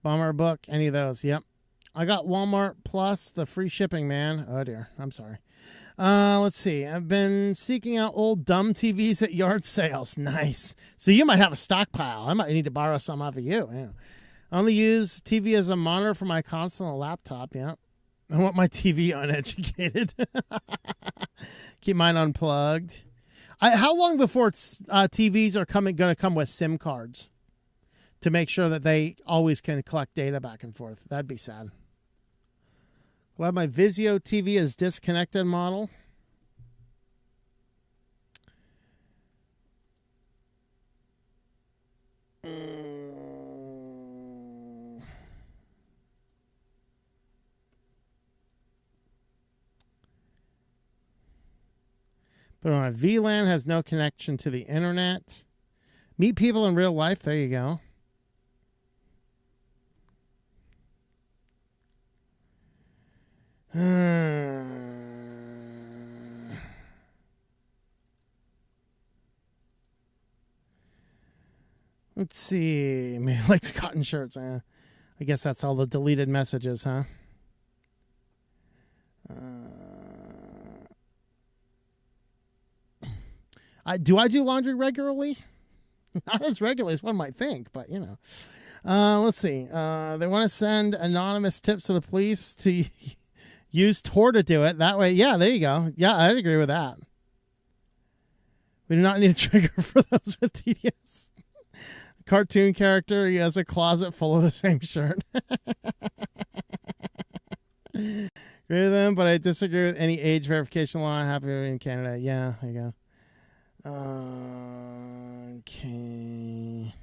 Bummer Book, any of those. Yep. I got Walmart Plus, the free shipping, man. Oh, dear. I'm sorry. Let's see. I've been seeking out old dumb TVs at yard sales. Nice. So you might have a stockpile. I might need to borrow some off of you. Yeah. I only use TV as a monitor for my console and laptop. Yeah. I want my TV uneducated. Keep mine unplugged. How long before TVs are going to come with SIM cards to make sure that they always can collect data back and forth? That'd be sad. Glad my Vizio TV is disconnected model. But on a VLAN has no connection to the internet. Meet people in real life. There you go. Let's see. Maybe likes cotton shirts. I guess that's all the deleted messages, huh? Do I do laundry regularly? Not as regularly as one might think, but you know. Let's see. They want to send anonymous tips to the police to use Tor to do it. That way, yeah, there you go. Yeah, I'd agree with that. We do not need a trigger for those with TDS. Cartoon character, he has a closet full of the same shirt. Agree with them, but I disagree with any age verification law happening in Canada. Yeah, there you go. Okay.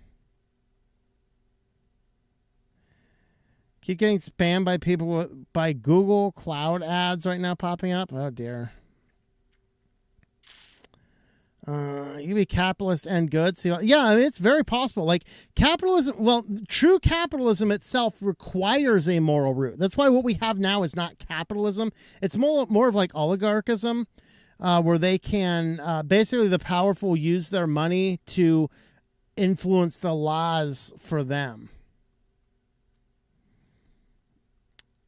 Keep getting spammed by people by Google Cloud ads right now popping up. Oh dear. You be capitalist and good. See, yeah, I mean, it's very possible. Like capitalism, well, true capitalism itself requires a moral root. That's why what we have now is not capitalism. It's more of like oligarchism, where they can basically the powerful use their money to influence the laws for them.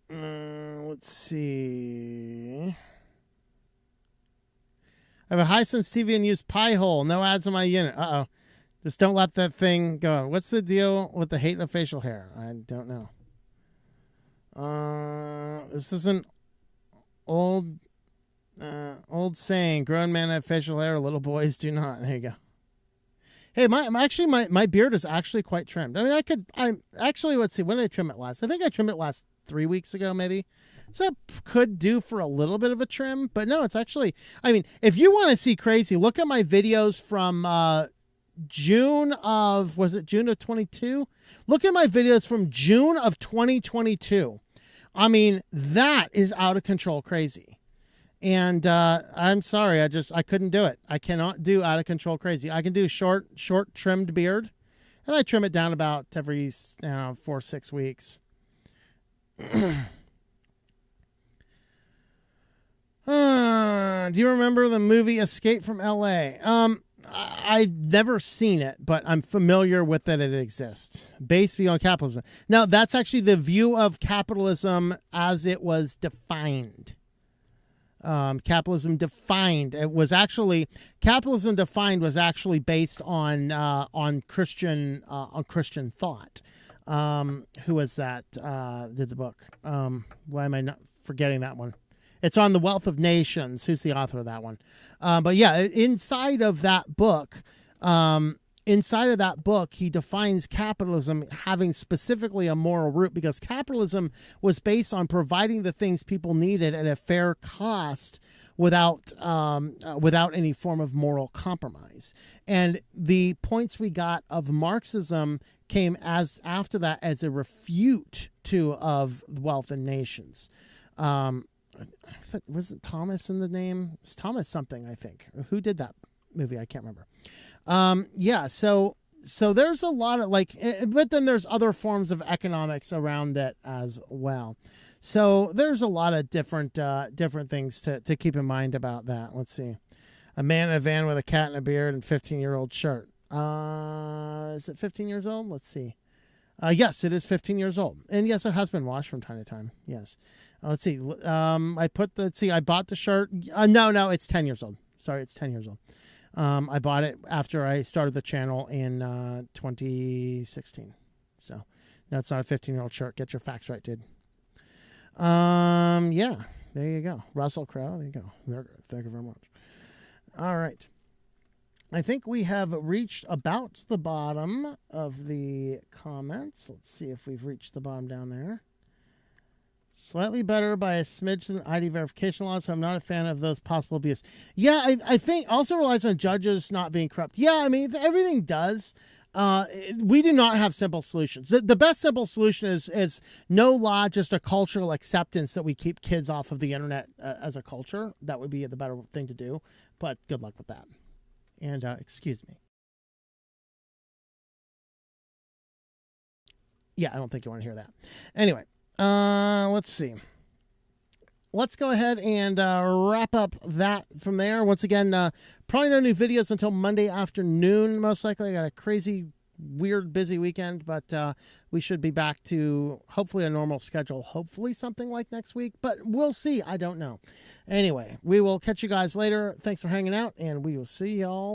Let's see. I have a Hisense TV and use Pi-hole. No ads on my unit. Uh-oh. Just don't let that thing go. What's the deal with the hate of facial hair? I don't know. This is an old saying. Grown men have facial hair. Little boys do not. There you go. Hey, my beard is actually quite trimmed. I mean, let's see. When did I trim it last? I think I trimmed it last 3 weeks ago, maybe. So I could do for a little bit of a trim, but no, it's actually, I mean, if you want to see crazy, look at my videos from June of 22? Look at my videos from June of 2022. I mean, that is out of control crazy. And I'm sorry, I couldn't do it. I cannot do out of control crazy. I can do short trimmed beard, and I trim it down about every 4 or 6 weeks. Do you remember the movie Escape from L.A.? I've never seen it, but I'm familiar with that it exists. Base view on capitalism. Now, that's actually the view of capitalism as it was defined. Capitalism defined. Capitalism defined was actually based on Christian thought. Who was that? Did the book? Why am I not forgetting that one? It's on The Wealth of Nations. Who's the author of that one? But yeah, inside of that book, he defines capitalism having specifically a moral root, because capitalism was based on providing the things people needed at a fair cost without any form of moral compromise. And the points we got of Marxism came after that as a refute of The Wealth of Nations. Wasn't Thomas in the name? It's Thomas something, I think. Who did that movie? I can't remember. Yeah, so there's a lot of but then there's other forms of economics around it as well. So there's a lot of different things to keep in mind about that. Let's see. A man in a van with a cat and a beard and 15-year-old shirt. Is it 15 years old? Let's see. Yes, it is 15 years old. And yes, it has been washed from time to time. Yes. Let's see. I bought the shirt. No, it's 10 years old. Sorry, it's 10 years old. I bought it after I started the channel in 2016. So, no, it's not a 15-year-old shirt. Get your facts right, dude. Yeah, there you go. Russell Crowe. There you go. Thank you very much. All right. I think we have reached about the bottom of the comments. Let's see if we've reached the bottom down there. Slightly better by a smidge than ID verification laws, so I'm not a fan of those possible abuse. Yeah, I think also relies on judges not being corrupt. Yeah, I mean, everything does. We do not have simple solutions. The best simple solution is no law, just a cultural acceptance that we keep kids off of the internet as a culture. That would be the better thing to do, but good luck with that. And excuse me. Yeah, I don't think you want to hear that. Anyway, let's see. Let's go ahead and wrap up that from there. Once again, probably no new videos until Monday afternoon, most likely. I got a crazy, weird, busy weekend, but we should be back to hopefully a normal schedule. Hopefully something like next week, but we'll see. I don't know. Anyway, we will catch you guys later. Thanks for hanging out, and we will see y'all